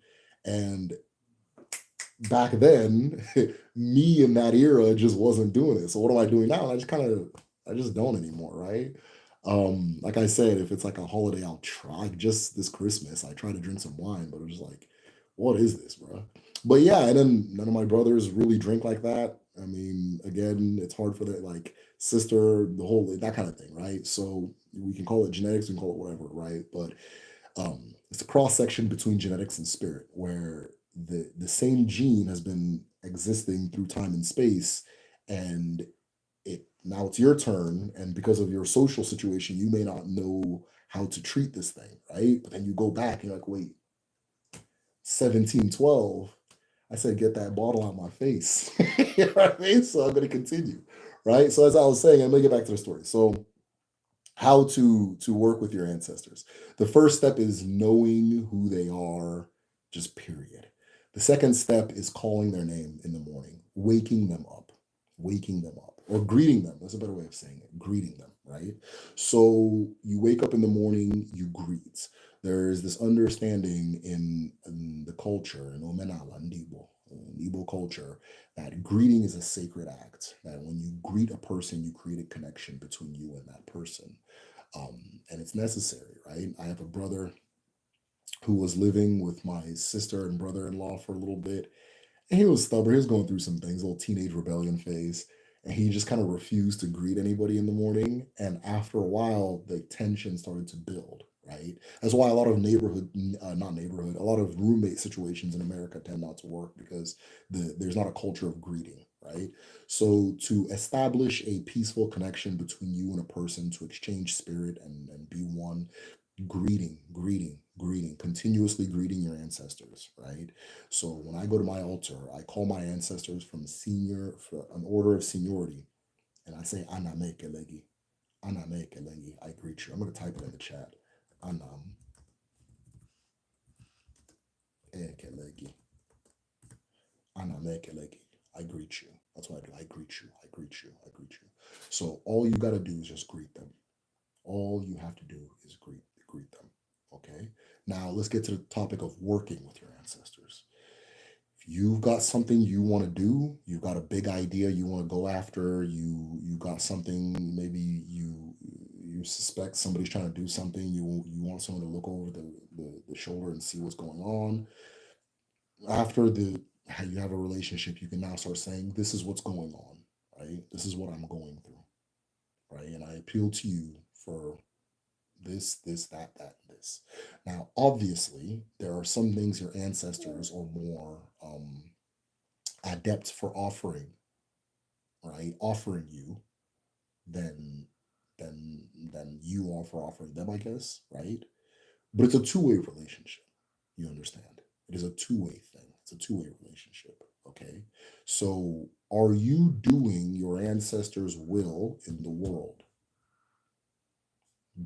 And back then, me in that era just wasn't doing it. So what am I doing now? I just don't anymore, right? Like I said, if it's like a holiday, I'll try. Just this Christmas, I try to drink some wine, but it was like, what is this, bro? But yeah, and then none of my brothers really drink like that. I mean, again, it's hard for the like sister, the whole that kind of thing, right? So we can call it genetics, we can call it whatever, right? But it's a cross section between genetics and spirit, where the same gene has been existing through time and space, and it now it's your turn, and because of your social situation, you may not know how to treat this thing, right? But then you go back and you're like, wait, 1712. I said, get that bottle out of my face. You know what I mean? So I'm going to continue, right? So as I was saying, I'm going to get back to the story. So how to work with your ancestors. The first step is knowing who they are, just period. The second step is calling their name in the morning, waking them up, or greeting them. That's a better way of saying it, greeting them, right? So you wake up in the morning, you greet. There's this understanding in the culture, in Omenala, Igbo culture, that greeting is a sacred act. That when you greet a person, you create a connection between you and that person, and it's necessary, right? I have a brother who was living with my sister and brother-in-law for a little bit, and he was stubborn. He was going through some things, a little teenage rebellion phase, and he just kind of refused to greet anybody in the morning. And after a while, the tension started to build. Right. That's why a lot of not neighborhood, a lot of roommate situations in America tend not to work because there's not a culture of greeting. Right. So to establish a peaceful connection between you and a person, to exchange spirit and be one, greeting, continuously greeting your ancestors, right? So when I go to my altar, I call my ancestors for an order of seniority, and I say Aname Kelegi. Aname Kelegi. I greet you. I'm gonna type it in the chat. Anam Kelegi. Aname Kelegi. I greet you. That's what I do. I greet you. I greet you. I greet you. So all you gotta do is just greet them. All you have to do is greet them. Okay. Now let's get to the topic of working with your ancestors. you've got something you want to do, you've got a big idea you want to go after, you got something, maybe you suspect somebody's trying to do something, you want someone to look over the shoulder and see what's going on. After the how you have a relationship, you can now start saying, this is what's going on, right? This is what I'm going through, right? And I appeal to you for this, this. Now, obviously, there are some things your ancestors are more adept for offering, right? Offering you than than you are for offering them, I guess, right? But it's a two-way relationship. You understand? It is a two-way thing. It's a two-way relationship. Okay. So are you doing your ancestors' will in the world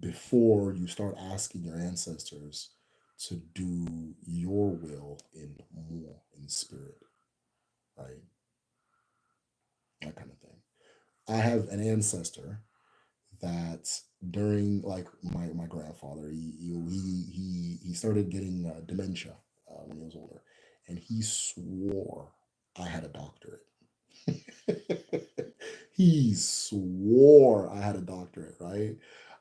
before you start asking your ancestors to do your will in more in spirit, right? That kind of thing. I have an ancestor that during like my grandfather, he started getting dementia when he was older, and he swore I had a doctorate. He swore I had a doctorate, right?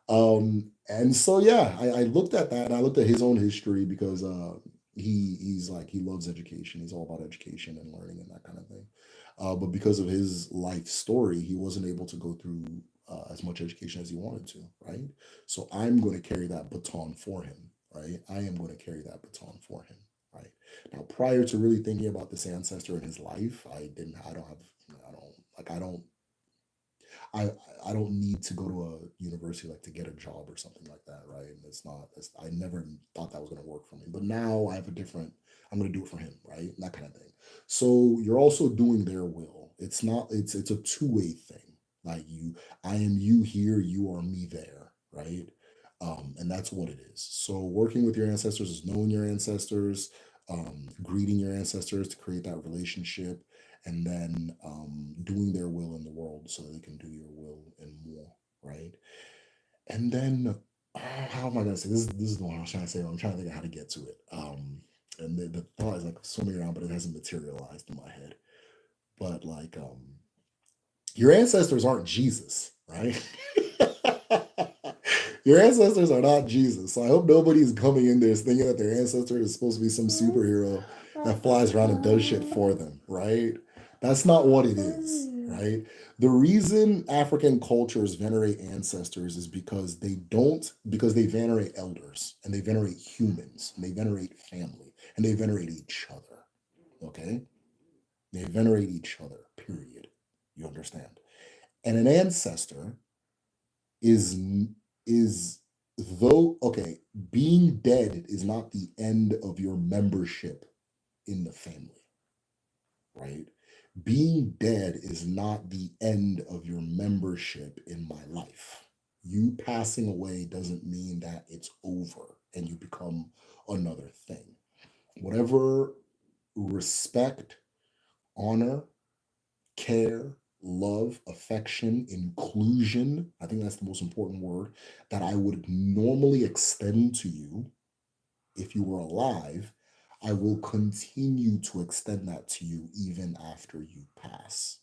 And so yeah, I looked at that and I looked at his own history because he's like he loves education. He's all about education and learning and that kind of thing. But because of his life story, he wasn't able to go through as much education as he wanted to, right? So I'm going to carry that baton for him, right? I am going to carry that baton for him, right? Now, prior to really thinking about this ancestor in his life, I don't have, I don't, like, I, I don't need to go to a university like to get a job or something like that, right? And I never thought that was going to work for me. But now I have a different, I'm going to do it for him, right? That kind of thing. So you're also doing their will. It's a two-way thing. Like I am you here, you are me there, right? And that's what it is. So working with your ancestors is knowing your ancestors, greeting your ancestors to create that relationship, and then doing their will in the world so they can do your will and more, right? And then how am I gonna say this? This is the one I was trying to say. I'm trying to think of how to get to it. And the thought is like swimming around, but it hasn't materialized in my head. But like, your ancestors aren't Jesus, right? Your ancestors are not Jesus. So I hope nobody's coming in there thinking that their ancestor is supposed to be some superhero that flies around and does shit for them, right? That's not what it is, right? The reason African cultures venerate ancestors is because they venerate elders and they venerate humans and they venerate family and they venerate each other, okay? They venerate each other, period. You understand? And an ancestor is is though okay, being dead is not the end of your membership in the family, right? Being dead is not the end of your membership in my life. You passing away doesn't mean that it's over and you become another thing. Whatever respect, honor, care, love, affection, inclusion, I think that's the most important word, that I would normally extend to you if you were alive, I will continue to extend that to you even after you pass.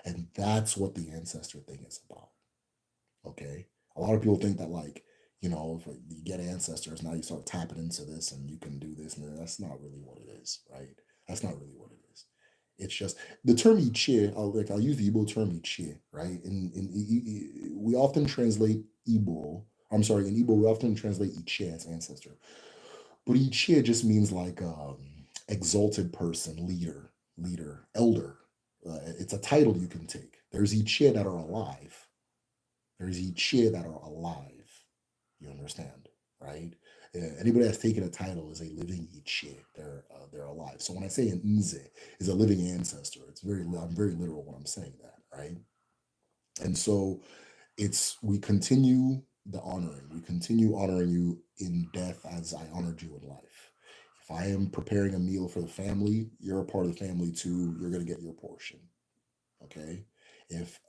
And that's what the ancestor thing is about. Okay. A lot of people think that, like, if you get ancestors, now you start tapping into this and you can do this. And that's not really what it is, right? That's not really what it is. It's just the term Ichie, I'll use the Igbo term Ichie, right? We often translate Igbo, I'm sorry, in Igbo, we often translate Ichie as ancestor. But Ichie just means like exalted person, leader, elder. It's a title you can take. There's Ichie that are alive. There's Ichie that are alive. You understand, right? Anybody that's taken a title is a living Ichie. They're alive. So when I say an Nze is a living ancestor, I'm very literal when I'm saying that, right? And so we continue the honoring. We continue honoring you in death as I honored you in life. If I am preparing a meal for the family, you're a part of the family too. You're going to get your portion. Okay. If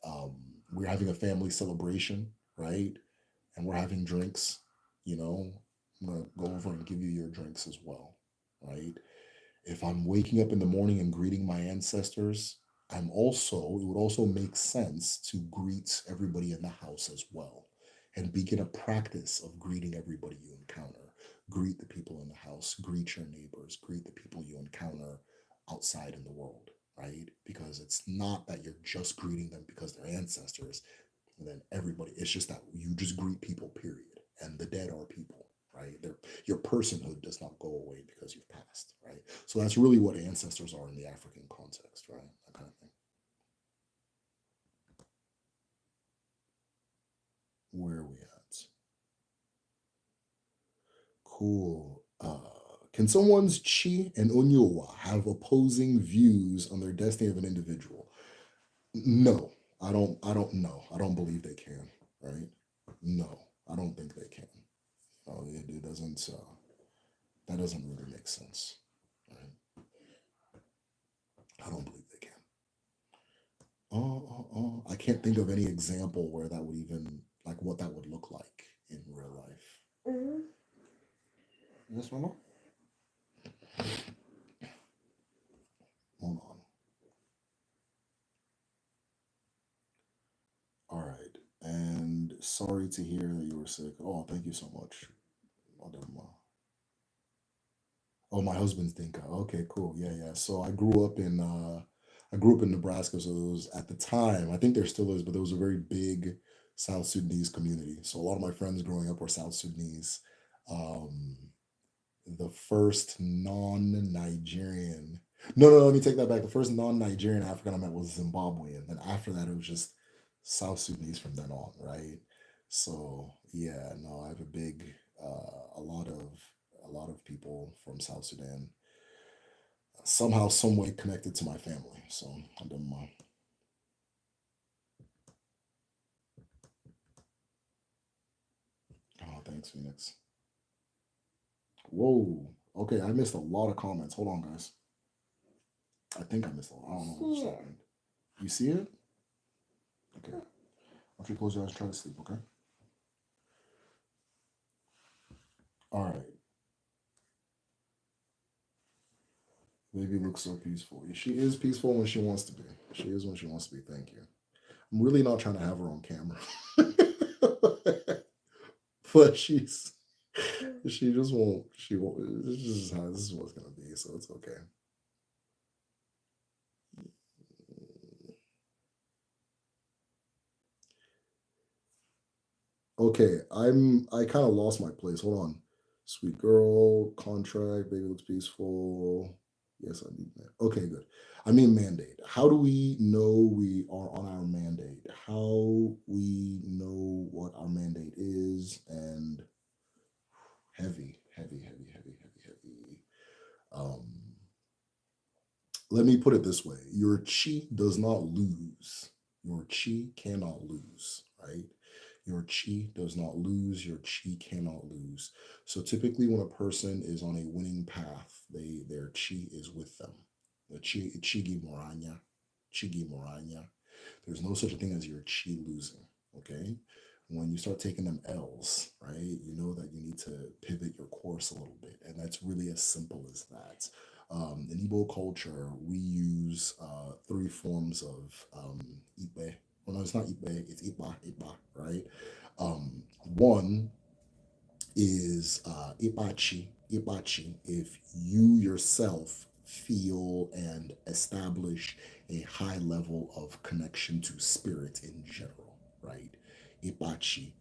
we're having a family celebration, right? And we're having drinks, I'm going to go over and give you your drinks as well. Right. If I'm waking up in the morning and greeting my ancestors, it would also make sense to greet everybody in the house as well and begin a practice of greeting everybody you encounter. Greet the people in the house, greet your neighbors, greet the people you encounter outside in the world, right? Because it's not that you're just greeting them because they're ancestors and then everybody, it's just that you just greet people, period. And the dead are people, right? Your personhood does not go away because you've passed, right? So that's really what ancestors are in the African context, right? That kind of thing. Where are we at? Cool. Can someone's chi and onyowa have opposing views on their destiny of an individual? No, I don't know. I don't believe they can, right? No, I don't think they can. Oh, it doesn't. That doesn't really make sense, right? I don't believe they can. I can't think of any example where that would even like what that would look like in real life. Yes, Mama. Hold on. All right. And sorry to hear that you were sick. Oh, thank you so much. Madam, oh, my husband's Dinka. Okay, cool. Yeah, yeah. So I grew up in Nebraska, so it was at the time, I think there still is, but there was a very big South Sudanese community. So a lot of my friends growing up were South Sudanese. Um, the first non-Nigerian. No, no, let me take that back. The first non-Nigerian African I met was Zimbabwean. And after that, it was just South Sudanese from then on, right? So yeah, no, I have a lot of people from South Sudan somehow, some way connected to my family. So I don't mind. Oh, thanks, Phoenix. Whoa. Okay, I missed a lot of comments. Hold on, guys. I think I missed a lot. I don't know what just happened. You see it? Okay. Why don't you close your eyes and try to sleep, okay? All right. Baby looks so peaceful. She is peaceful when she wants to be. She is when she wants to be. Thank you. I'm really not trying to have her on camera. But she just won't. She won't. This is just how this is what's gonna be. So it's okay. Okay, I kind of lost my place. Hold on. Sweet girl, contract, baby looks peaceful. Yes, I need that. Okay, good. I mean mandate. How do we know we are on our mandate? How we know what our mandate is and heavy, heavy, heavy, heavy, heavy, heavy. Um, Let me put it this way: your chi does not lose. Your chi cannot lose, right? Your chi does not lose. Your chi cannot lose. So typically, when a person is on a winning path, their chi is with them. The chigi moranya, chigi moranya. There's no such a thing as your chi losing. Okay, when you start taking them L's, right, you know that you need to pivot your course a little bit, and that's really as simple as that. In Igbo culture, we use three forms of ipe. Well, no, it's not ipe, it's ipa, ipa, right? One is ipachi. Ipachi, if you yourself feel and establish a high level of connection to spirit in general, right? Ipachi.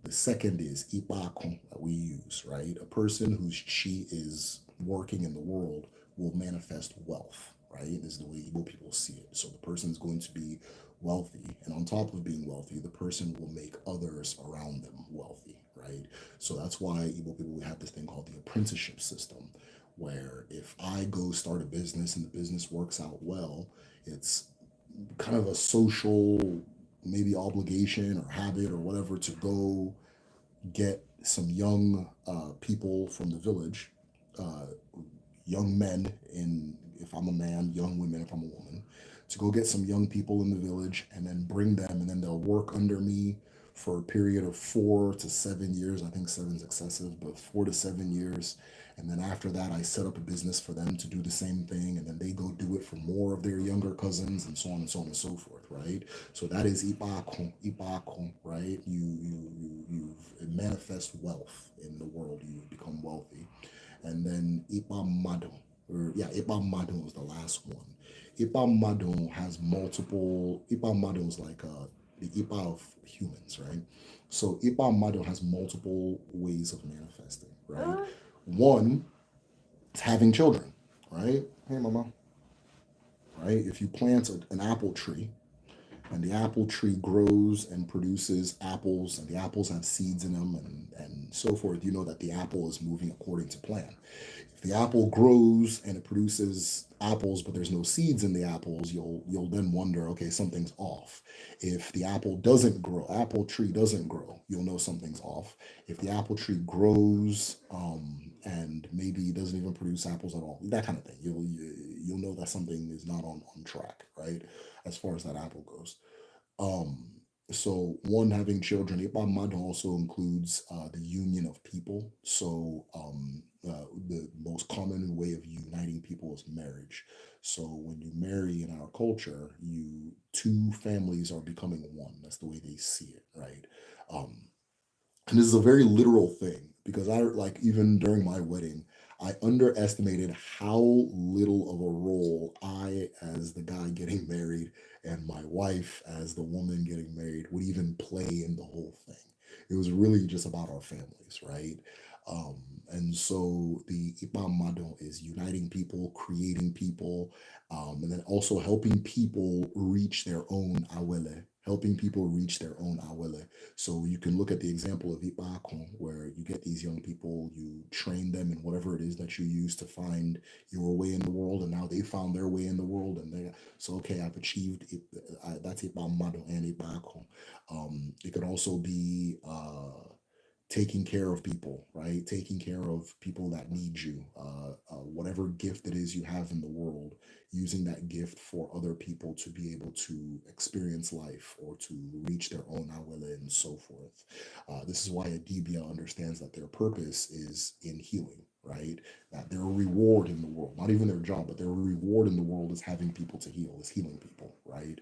The second is ipakon that we use, right? A person whose chi is working in the world will manifest wealth, right? This is the way Igbo people see it. So the person is going to be wealthy, and on top of being wealthy, the person will make others around them wealthy, right? So that's why Igbo people we have this thing called the apprenticeship system, where if I go start a business and the business works out well, it's kind of a social maybe obligation or habit or whatever to go get some young people from the village, uh, young men in if I'm a man, young women if I'm a woman, to go get some young people in the village and then bring them and then they'll work under me for a period of 4 to 7 years. I think seven's excessive, but 4 to 7 years. And then after that, I set up a business for them to do the same thing. And then they go do it for more of their younger cousins and so on and so on and so forth, right? So that is ipako, right? You manifest wealth in the world. You become wealthy. And then ipamado, or yeah, ipamado is the last one. Ipamado has multiple. Ipamado is like the ipa of humans, right? So ipamado has multiple ways of manifesting, right? One, it's having children, right? Hey, mama, right? If you plant an apple tree and the apple tree grows and produces apples, and the apples have seeds in them and so forth, you know that the apple is moving according to plan. If the apple grows and it produces apples but there's no seeds in the apples, you'll then wonder, okay, something's off. If the apple tree doesn't grow, you'll know something's off. If the apple tree grows and maybe doesn't even produce apples at all, that kind of thing, you'll know that something is not on track, right, as far as that apple goes. um, so one, having children. Ipamad also includes the union of people. So the most common way of uniting people is marriage. So when you marry in our culture, you two families are becoming one. That's the way they see it, right? Um, and this is a very literal thing because I like even during my wedding, I underestimated how little of a role I, as the guy getting married, and my wife, as the woman getting married, would even play in the whole thing. It was really just about our families, right? Um, and so the Ipamado is uniting people, creating people, and then also helping people reach their own awele, helping people reach their own awele. So you can look at the example of Ipakon, where you get these young people, you train them in whatever it is that you use to find your way in the world, and now they found their way in the world, and they so okay, I've achieved it. That's Ipamado and Ipakon. It could also be taking care of people, right? Taking care of people that need you. Whatever gift it is you have in the world, using that gift for other people to be able to experience life or to reach their own awele and so forth. This is why Adibia understands that their purpose is in healing, right? That their reward in the world, not even their job, but their reward in the world is having people to heal, is healing people, right?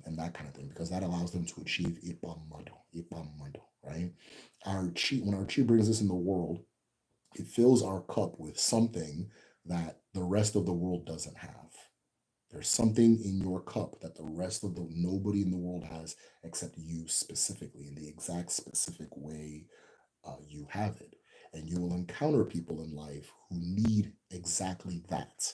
And that kind of thing, because that allows them to achieve ipamado, right? Our chi, when our chi brings us in the world, it fills our cup with something that the rest of the world doesn't have. There's something in your cup that the rest of the nobody in the world has except you specifically in the exact specific way you have it. And you will encounter people in life who need exactly that,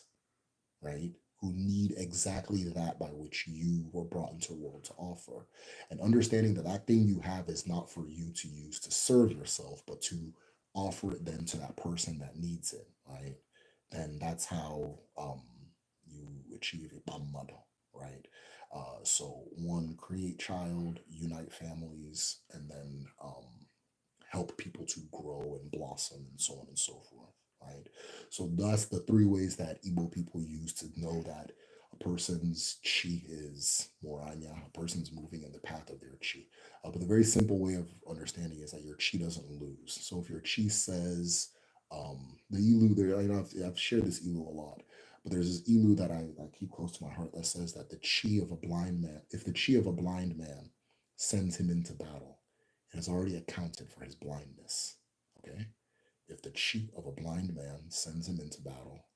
right? Who need exactly that by which you were brought into the world to offer. And understanding that that thing you have is not for you to use to serve yourself, but to offer it then to that person that needs it, right? Then that's how you achieve a pamado, right? So one, create child, unite families, and then help people to grow and blossom and so on and so forth, right? So that's the three ways that Igbo people use to know that a person's chi is moranya, a person's moving in the path of their chi. But the very simple way of understanding is that your chi doesn't lose. So if your chi says, the ilu there, I've shared this ilu a lot, but there's this ilu that I keep close to my heart that says that the chi of a blind man, if the chi of a blind man sends him into battle, it has already accounted for his blindness. Okay? If the chi of a blind man sends him into battle,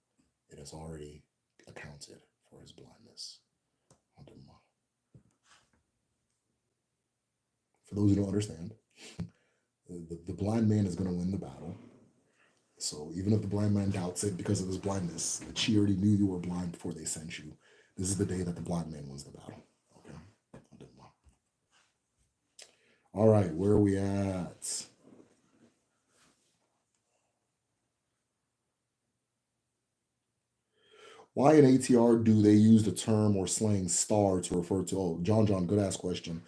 it has already accounted for his blindness. For those who don't understand, the blind man is going to win the battle. So even if the blind man doubts it because of his blindness, the chi already knew you were blind before they sent you. This is the day that the blind man wins the battle. Okay? All right, where are we at? Why in ATR do they use the term or slang star to refer to? Oh, John, good ass question.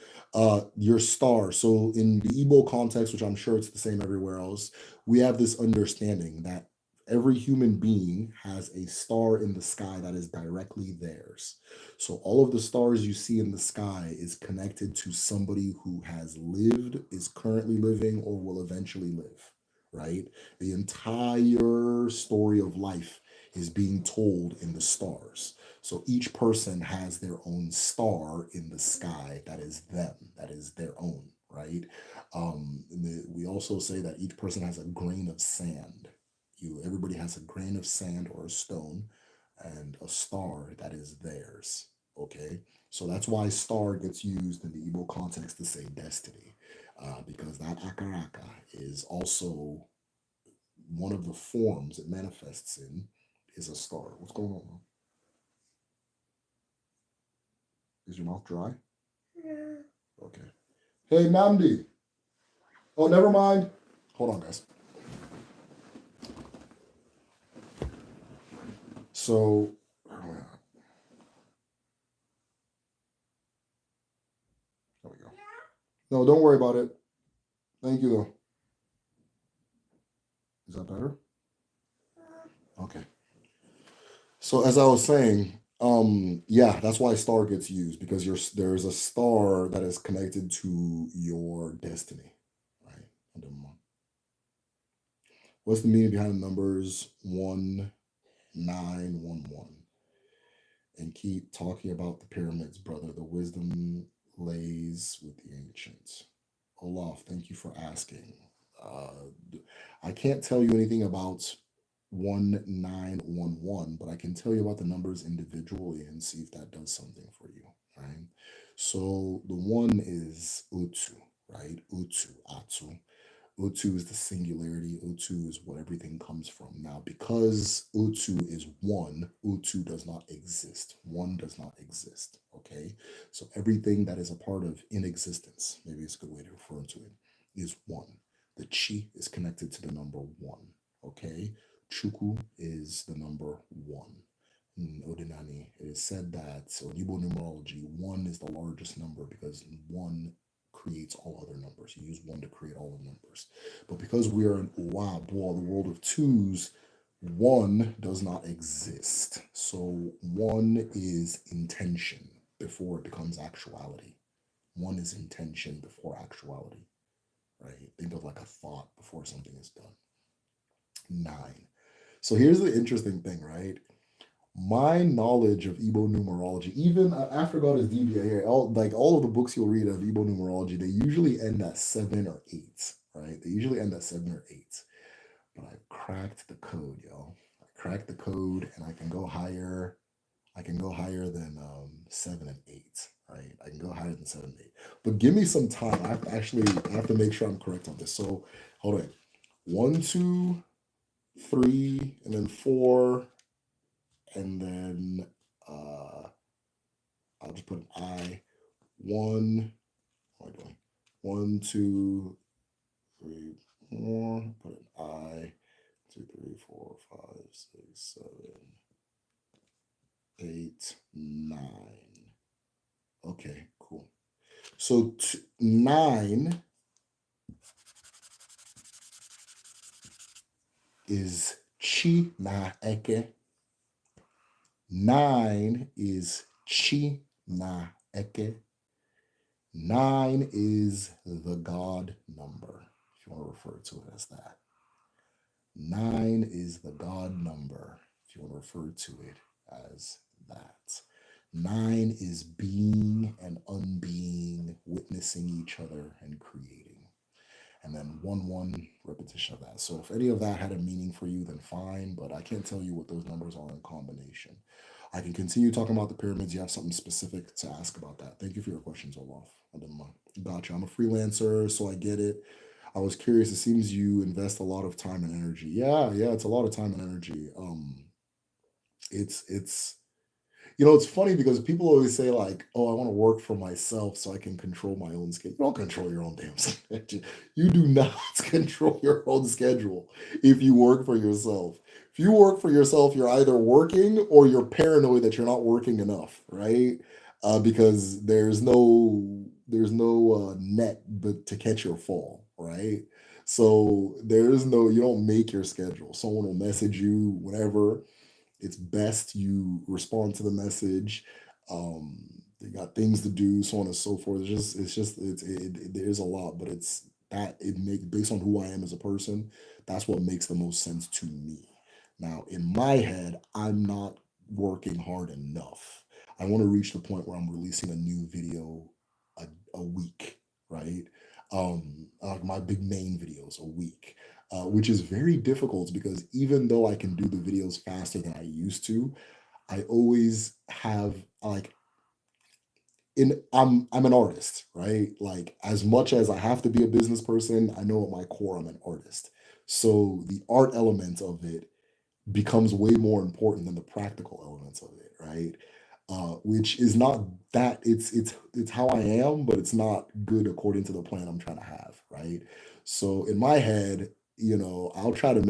Your star. So in the Igbo context, which I'm sure it's the same everywhere else, we have this understanding that every human being has a star in the sky that is directly theirs. So all of the stars you see in the sky is connected to somebody who has lived, is currently living, or will eventually live, right? The entire story of life is being told in the stars. So each person has their own star in the sky that is them, that is their own, right? We also say that each person has a grain of sand. Everybody has a grain of sand or a stone and a star that is theirs. Okay, so that's why star gets used in the Igbo context to say destiny, because that akaraka is also one of the forms it manifests in is a star. What's going on, man? Is your mouth dry? Yeah. Okay. Hey, Namdi. Oh, never mind. Hold on, guys. So, there we go. No, don't worry about it. Thank you, though. Is that better? Okay. So as I was saying, yeah, that's why star gets used because there's a star that is connected to your destiny, right? What's the meaning behind the numbers 1911? And keep talking about the pyramids, brother. The wisdom lays with the ancients. Olaf, thank you for asking. I can't tell you anything about 1911, but I can tell you about the numbers individually and see if that does something for you, right? So the one is Utu, right? Utu, Atu. Utu is the singularity. Utu is what everything comes from. Now, because Utu is one, Utu does not exist. One does not exist. Okay. So everything that is a part of inexistence, maybe it's a good way to refer to it, is one. The chi is connected to the number one. Okay. Chuku is the number one. In Odinani, it is said that, so in Igbo numerology, one is the largest number because one creates all other numbers. You use one to create all the numbers. But because we are in Uwabo, the world of twos, one does not exist. So one is intention before it becomes actuality. One is intention before actuality, right? Think of like a thought before something is done. 9. So here's the interesting thing, right? My knowledge of Igbo numerology, even after God is DBA, all of the books you'll read of Igbo numerology, they usually end at 7 or 8, right? They usually end at 7 or 8. But I cracked the code, yo. I cracked the code, and I can go higher. I can go higher than 7 and 8, right? I can go higher than 7 and 8. But give me some time. I have to make sure I'm correct on this. So hold on. 1, 2, 3, and then 4. And then I'll just put an I. 1, what am I doing? 1, 2, 3, 4. Put an I. 2, 3, 4, 5, 6, 7, 8, 9. Okay, cool. So 9 is chi na eke. 9 is chi na eke. 9 is the God number, if you want to refer to it as that. 9 is the God number, if you want to refer to it as that. 9 is being and unbeing, witnessing each other and creating. And then 1 repetition of that. So if any of that had a meaning for you, then fine, but I can't tell you what those numbers are in combination. I can continue talking about the pyramids. You have something specific to ask about that. Thank you for your questions, Olaf. Gotcha. I'm a freelancer, so I get it. I was curious. It seems you invest a lot of time and energy. Yeah, it's a lot of time and energy. It's it's funny because people always say like, "Oh, I want to work for myself so I can control my own schedule." You don't control your own damn schedule. You do not control your own schedule if you work for yourself. If you work for yourself, you're either working or you're paranoid that you're not working enough, right? Because there's no net but to catch your fall, right? So there is no, you don't make your schedule. Someone will message you whenever it's best you respond to the message. They got things to do, so on and so forth. There's a lot, but it's that it make based on who I am as a person, that's what makes the most sense to me. Now, in my head, I'm not working hard enough. I want to reach the point where I'm releasing a new video a week, right? Like my big main videos a week, which is very difficult because even though I can do the videos faster than I used to, I always have like I'm an artist, right? Like as much as I have to be a business person, I know at my core I'm an artist. So the art element of it becomes way more important than the practical elements of it, right? Which is not that it's how I am, but it's not good according to the plan I'm trying to have, right? So in my head, I'll try to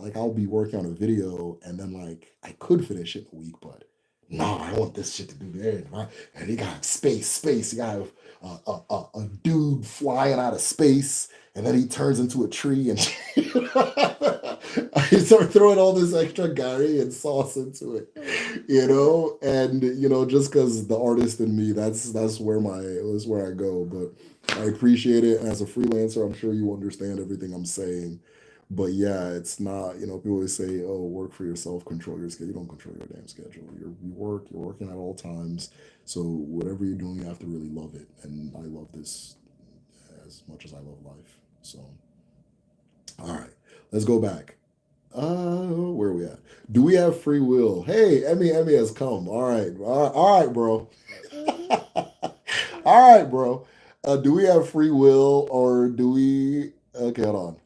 like I'll be working on a video and then like I could finish it in a week, but no, I want this shit to do there, right? And you got space. You got a dude flying out of space, and then he turns into a tree, and I start throwing all this extra curry and sauce into it, and just because the artist in me, that's where I go. But I appreciate it. As a freelancer, I'm sure you understand everything I'm saying. But yeah, it's not, people always say, oh, work for yourself, control your schedule. You don't control your damn schedule. You're working at all times. So whatever you're doing, you have to really love it. And I love this as much as I love life. So, all right, let's go back. Where are we at? Do we have free will? Hey, Emmy has come. All right, bro. All right, bro. Do we have free will or do we? Okay, hold on.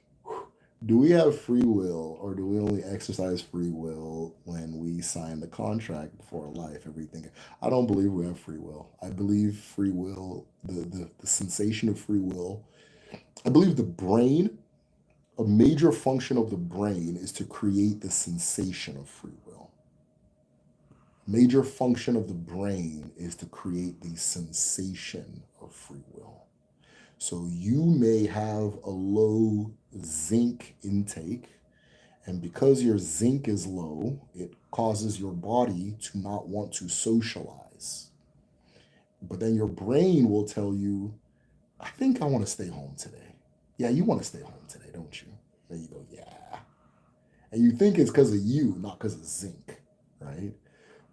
Do we have free will or do we only exercise free will when we sign the contract for life? Everything. I don't believe we have free will. I believe free will, the sensation of free will. I believe the brain, a major function of the brain is to create the sensation of free will. Major function of the brain is to create the sensation of free will. So you may have a low zinc intake, and because your zinc is low, it causes your body to not want to socialize. But then your brain will tell you, I think I want to stay home today. Yeah, you want to stay home today, don't you? And you go, yeah. And you think it's because of you, not because of zinc, right?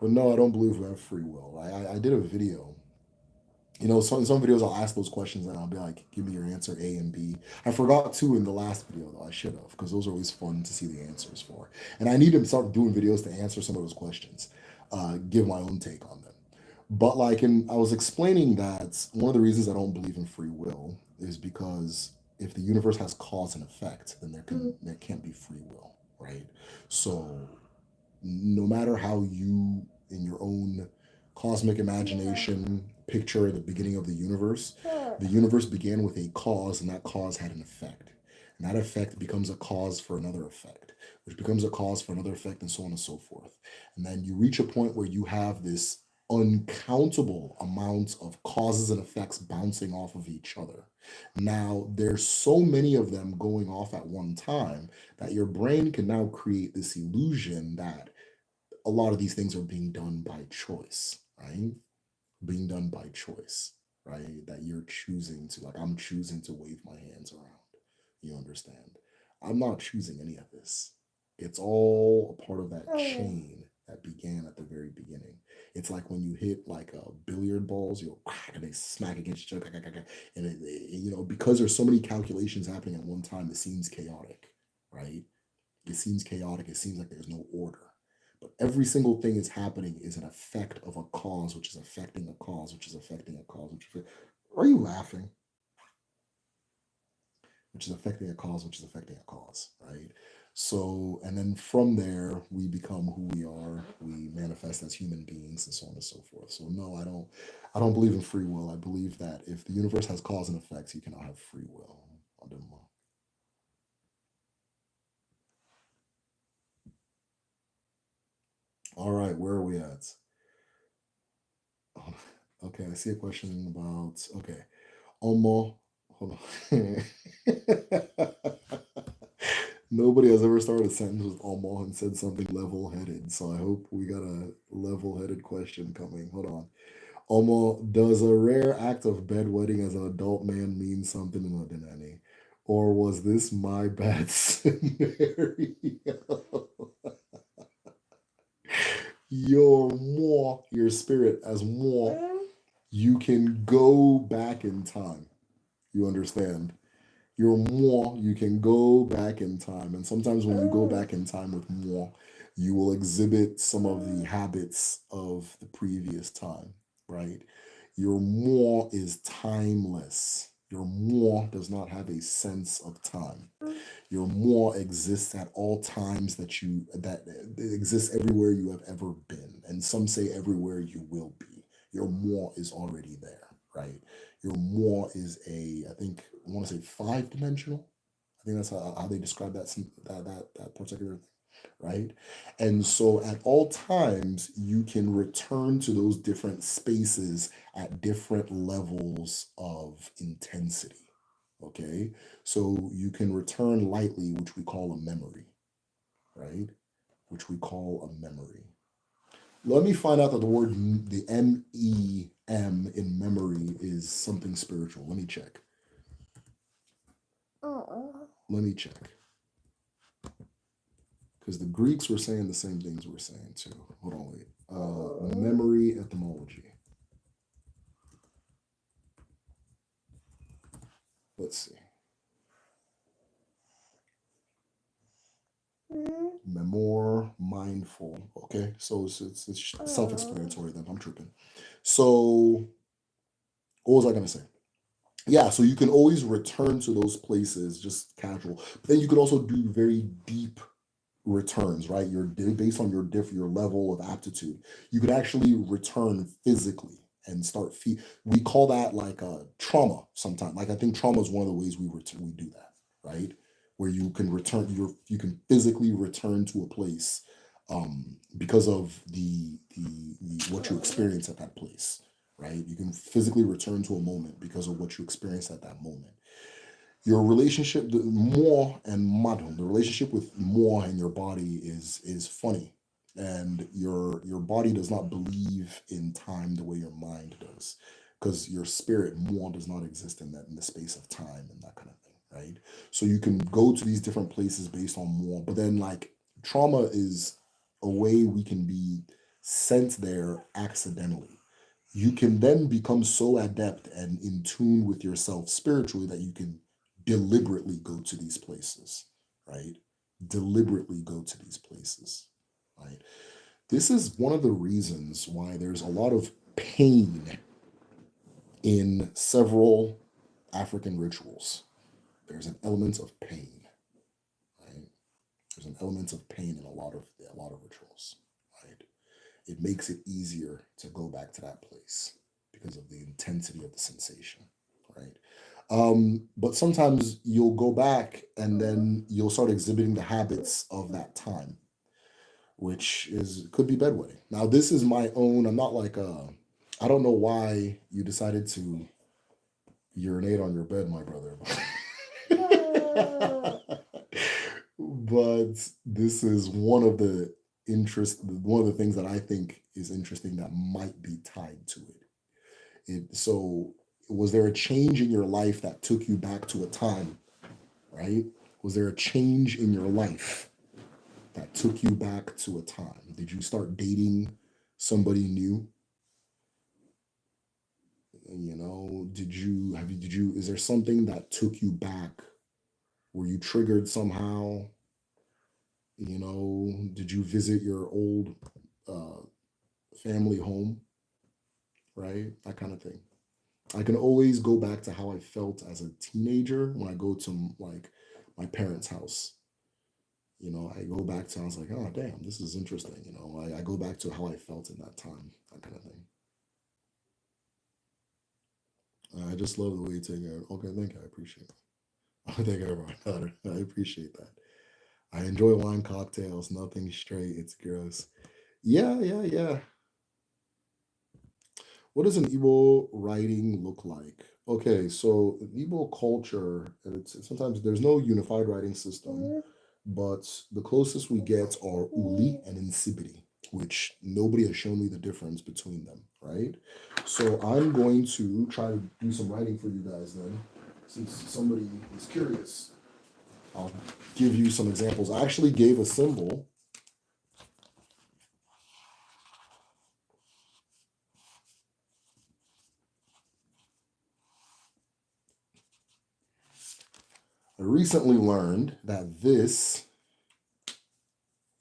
But no, I don't believe we have free will. I did a video. In some videos I'll ask those questions and I'll be like, give me your answer A and B. I forgot two in the last video though. I should have, because those are always fun to see the answers for. And I need to start doing videos to answer some of those questions, give my own take on them. But I was explaining that one of the reasons I don't believe in free will is because if the universe has cause and effect, then there can't be free will, right? So no matter how you, in your own cosmic imagination, picture the beginning of the universe began with a cause, and that cause had an effect. And that effect becomes a cause for another effect, which becomes a cause for another effect, and so on and so forth. And then you reach a point where you have this uncountable amounts of causes and effects bouncing off of each other. Now, there's so many of them going off at one time that your brain can now create this illusion that a lot of these things are being done by choice, right? Being done by choice, right? That you're choosing to, like, I'm choosing to wave my hands around. You understand? I'm not choosing any of this. It's all a part of that chain that began at the very beginning. It's like when you hit like billiard balls, you go crack and they smack against each other, and because there's so many calculations happening at one time, it seems chaotic, right? It seems chaotic. It seems like there's no order. But every single thing is happening is an effect of a cause, which is affecting a cause, which is affecting a cause. Are you laughing? Which is affecting a cause, which is affecting a cause, right? So, and then from there, we become who we are. We manifest as human beings, and so on and so forth. So, no, I don't believe in free will. I believe that if the universe has cause and effects, you cannot have free will. All right, where are we at? Okay, I see a question about okay. Omo, Hold on. Nobody has ever started a sentence with Alma and said something level-headed, so I hope we got a level-headed question coming. Hold on. Alma, does a rare act of bedwetting as an adult man mean something in Odinani? Or was this my bad scenario? Your spirit as more, you can go back in time. You understand? You're more, you can go back in time. And sometimes when you go back in time with more, you will exhibit some of the habits of the previous time, right? Your more is timeless. Your more does not have a sense of time. Your more exists at all times that it exists everywhere you have ever been. And some say everywhere you will be. Your more is already there, right? Your more is I think I want to say 5 dimensional. I think that's how they describe that particular thing, right? And so at all times you can return to those different spaces at different levels of intensity. Okay, so you can return lightly, which we call a memory, right? Which we call a memory. Let me find out that the MEM in memory is something spiritual. Let me check. Let me check. Because the Greeks were saying the same things we're saying too. Hold on, wait. Memory etymology. Let's see. Memor, mindful. Okay, so it's self-explanatory then. I'm tripping. So, what was I going to say? Yeah, so you can always return to those places just casual. But then you could also do very deep returns, right? Based on your level of aptitude. You could actually return physically and start we call that like a trauma sometimes. Like I think trauma is one of the ways we do that, right? Where you can you can physically return to a place because of the what you experience at that place, right? You can physically return to a moment because of what you experienced at that moment. Your relationship, the more and madam, the relationship with more and your body is funny, and your body does not believe in time the way your mind does, because your spirit more does not exist in the space of time and that kind of thing, right? So you can go to these different places based on more, but then like trauma is a way we can be sent there accidentally. You can then become so adept and in tune with yourself spiritually that you can deliberately go to these places, right? Deliberately go to these places, right? This is one of the reasons why there's a lot of pain in several African rituals. There's an element of pain, right? There's an element of pain in a lot of rituals, right? It makes it easier to go back to that place because of the intensity of the sensation, right? But sometimes you'll go back and then you'll start exhibiting the habits of that time, which is could be bedwetting. Now, this is my own. I'm not like I don't know why you decided to urinate on your bed, my brother. But this is one of the things that I think is interesting that might be tied to it. So was there a change in your life that took you back to a time, right? Was there a change in your life that took you back to a time? Did you start dating somebody new? You know, is there something that took you back? Were you triggered somehow? You know, did you visit your old uh, family home, right? That kind of thing. I can always go back to how I felt as a teenager when I go to like my parents' house. You know, I go back to, I was like, oh, damn, this is interesting. You know, I go back to how I felt in that time, that kind of thing. I just love the way you take it. Okay, thank you. I appreciate it. Thank you, everyone. I appreciate that. I enjoy wine cocktails. Nothing straight. It's gross. Yeah, yeah, yeah. What does an Igbo writing look like? Okay, so in Igbo culture, sometimes there's no unified writing system, but the closest we get are Uli and Insibidi, which nobody has shown me the difference between them, right? So I'm going to try to do some writing for you guys then, since somebody is curious. I'll give you some examples. I actually gave a symbol. I recently learned that this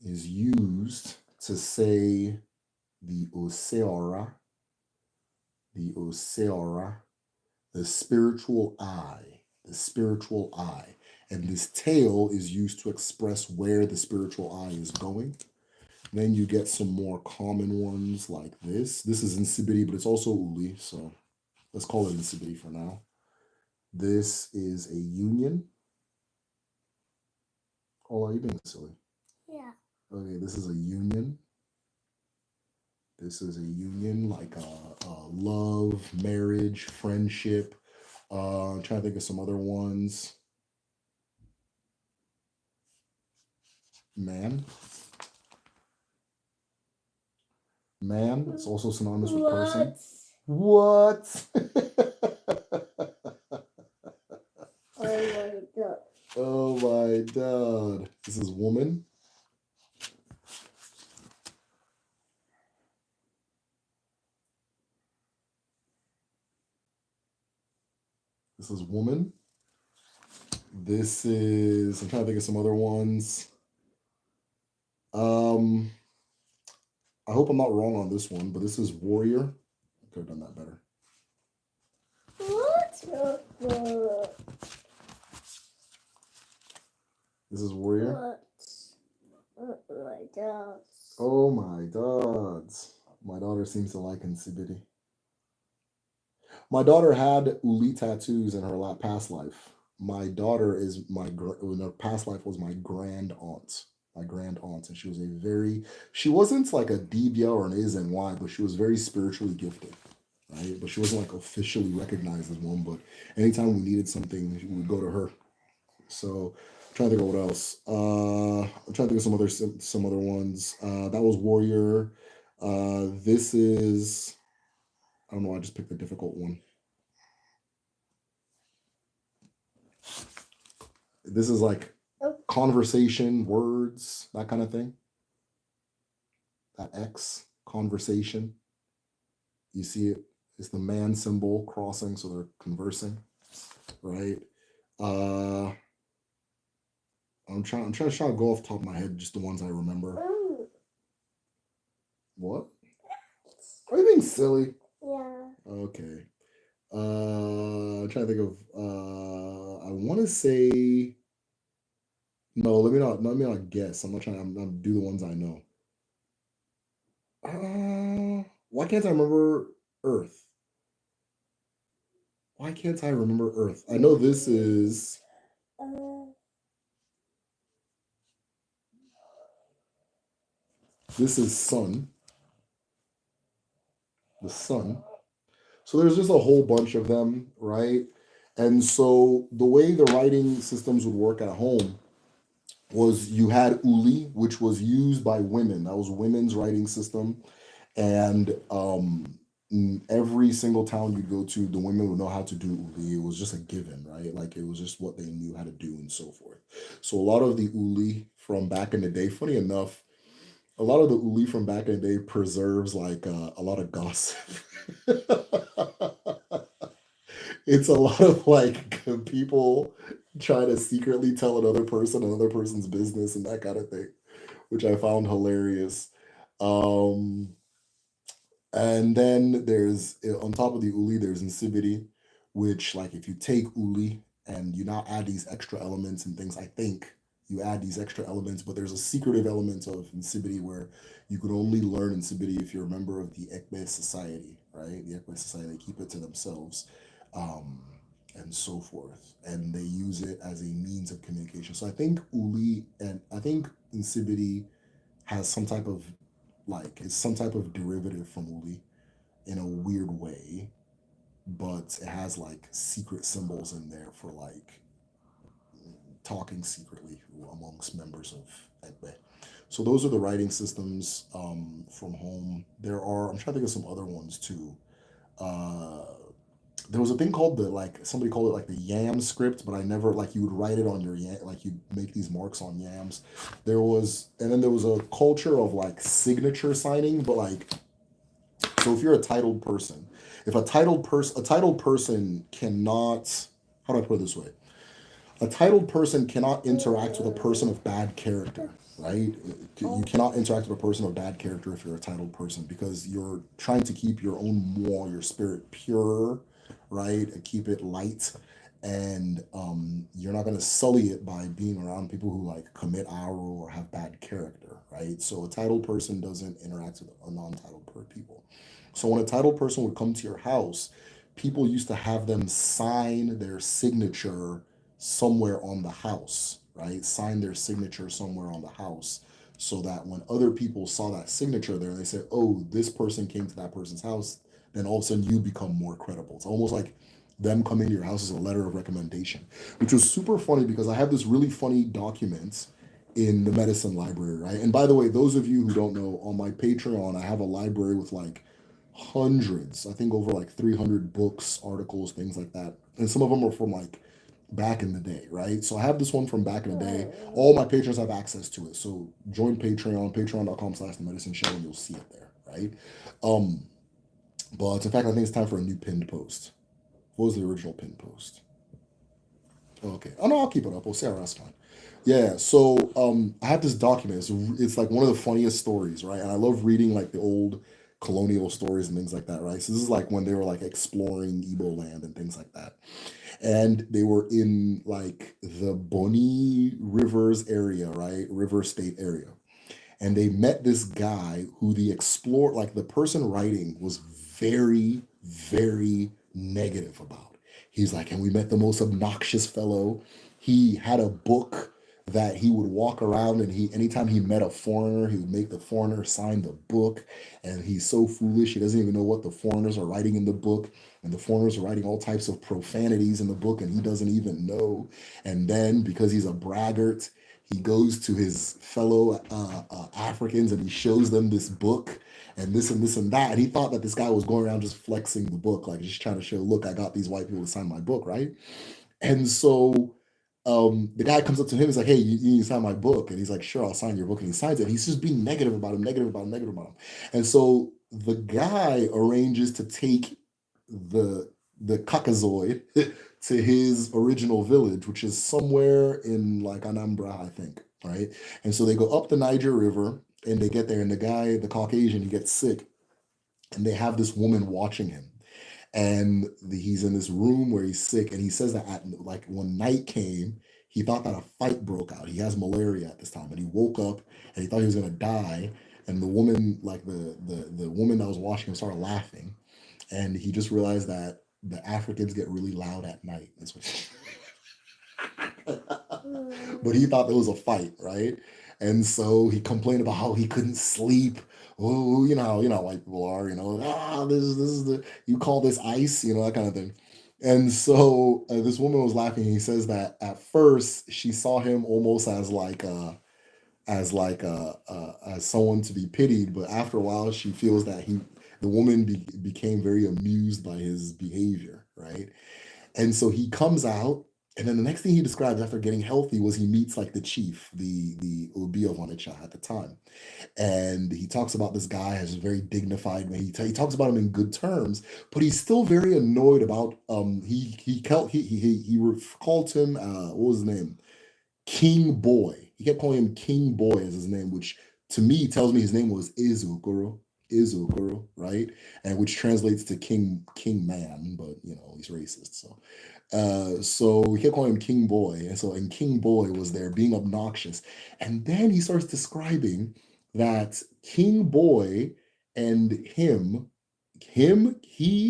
is used to say the Oseora, the Oseora, the spiritual eye, the spiritual eye. And this tail is used to express where the spiritual eye is going. Then you get some more common ones like this. This is Insibidi, but it's also Uli, so let's call it Insibidi for now. This is a union. Oh, are you being silly? Yeah. Okay, this is a union. This is a union like love, marriage, friendship. I'm trying to think of some other ones. Man. Man. It's also synonymous with person. What? Oh my god. Oh my god. This is woman. This is woman. This is, I'm trying to think of some other ones. Um, I hope I'm not wrong on this one, but this is warrior. I could have done that better. What? This is warrior. What? My dogs. Oh my dogs. My daughter seems to like Insibidi. My daughter had Uli tattoos in her past life. My daughter is in her past life was my grand aunt. My grand aunt, and she was she wasn't like a Dibia or an Izny, but she was very spiritually gifted, right? But she wasn't like officially recognized as one. But anytime we needed something, we would go to her. So I'm trying to think of what else. I'm trying to think of some other ones. That was warrior. This is, I don't know. I just picked a difficult one. This is like conversation, words, that kind of thing. That X, conversation. You see it? It's the man symbol crossing, so they're conversing, right? Uh, I'm trying to go off the top of my head, just the ones I remember. What? Are you being silly? Yeah. Okay. I'm trying to think of. I want to say. No, let me not. Let me not guess. I'm not trying. I'm do the ones I know. Why can't I remember Earth? Why can't I remember Earth? I know this is. This is Sun. The Sun. So there's just a whole bunch of them, right? And so the way the writing systems would work at home was you had Uli, which was used by women. That was women's writing system. And every single town you'd go to, the women would know how to do Uli. It was just a given, right? Like it was just what they knew how to do and so forth. So a lot of the Uli from back in the day, funny enough, a lot of the Uli from back in the day preserves like a lot of gossip. It's a lot of like people trying to secretly tell another person's business and that kind of thing, which I found hilarious. Um, and then there's on top of the Uli, there's Insibidi, which like if you take Uli and you now add these extra elements and things, I think you add these extra elements, but there's a secretive element of Insibidi where you could only learn Insibidi if you're a member of the Ekpe society, right? The Ekpe society, they keep it to themselves. Um, and so forth. And they use it as a means of communication. So I think Uli and I think Insibidi has some type of like it's some type of derivative from Uli in a weird way. but it has like secret symbols in there for like talking secretly amongst members of Ekpe. So those are the writing systems from home. I'm trying to think of some other ones too. Uh, there was a thing called somebody called it like the yam script, but I never, like, you would write it on your yam, like you'd make these marks on yams. And then there was a culture of like signature signing, but like, so if you're a titled person, if a titled person cannot, how do I put it this way? A titled person cannot interact with a person of bad character, right? You cannot interact with a person of bad character if you're a titled person, because you're trying to keep your own your spirit pure, right? And keep it light. And you're not going to sully it by being around people who like commit aru or have bad character, right? So a titled person doesn't interact with a non-titled people. So when a titled person would come to your house, people used to have them sign their signature somewhere on the house, right? Sign their signature somewhere on the house, so that when other people saw that signature there, they said, oh, this person came to that person's house, then all of a sudden you become more credible. It's almost like them coming to your house as a letter of recommendation, which was super funny because I have this really funny document in the medicine library, right? And by the way, those of you who don't know, on my Patreon, I have a library with like hundreds, I think over like 300 books, articles, things like that. And some of them are from like back in the day, right? So I have this one from back in the day. All my patrons have access to it. So join Patreon, patreon.com/the medicine show, and you'll see it there, right? Um, but in fact, I think it's time for a new pinned post. What was the original pinned post? Okay. Oh no, I'll keep it up. We'll see. That's fine. Yeah. So I have this document. It's like one of the funniest stories, right? And I love reading like the old colonial stories and things like that, right? So this is like when they were like exploring Igbo land and things like that. And they were in like the Boni Rivers area, right? River State area. And they met this guy who like the person writing was very, very negative about. He's like, and we met the most obnoxious fellow. He had a book that he would walk around, and anytime he met a foreigner, he would make the foreigner sign the book. And he's so foolish, he doesn't even know what the foreigners are writing in the book. And the foreigners are writing all types of profanities in the book, and he doesn't even know. And then, because he's a braggart, he goes to his fellow Africans and he shows them this book and this and this and that. And he thought that this guy was going around just flexing the book, like just trying to show, look, I got these white people to sign my book, right? And so the guy comes up to him, he's like, hey, you need to sign my book. And he's like, sure, I'll sign your book. And he signs it. And he's just being negative about him, negative about him, negative about him. And so the guy arranges to take the Caucasoid to his original village, which is somewhere in like Anambra, I think, right? And so they go up the Niger River and they get there, and the guy, the Caucasian, he gets sick, and they have this woman watching him. And he's in this room where he's sick, and he says that like when night came, he thought that a fight broke out. He has malaria at this time, and he woke up and he thought he was gonna die. And the woman, like the woman that was watching him, started laughing, and he just realized that the Africans get really loud at night. That's what. But he thought there was a fight, right? And so he complained about how he couldn't sleep. Oh, you know, white people are, this is the, you call this ice, that kind of thing. And so this woman was laughing. And he says that at first she saw him almost as someone to be pitied, but after a while she feels that the woman became very amused by his behavior, right? And so he comes out, and then the next thing he describes after getting healthy was he meets like the chief, the Obi of Onitsha at the time. And he talks about this guy as a very dignified man. He talks about him in good terms, but he's still very annoyed about he called him what was his name? King Boy. He kept calling him King Boy as his name, which to me tells me his name was Izukuru, right? And which translates to King Man, but he's racist. So we kept calling him King Boy. And King Boy was there being obnoxious. And then he starts describing that King Boy and he,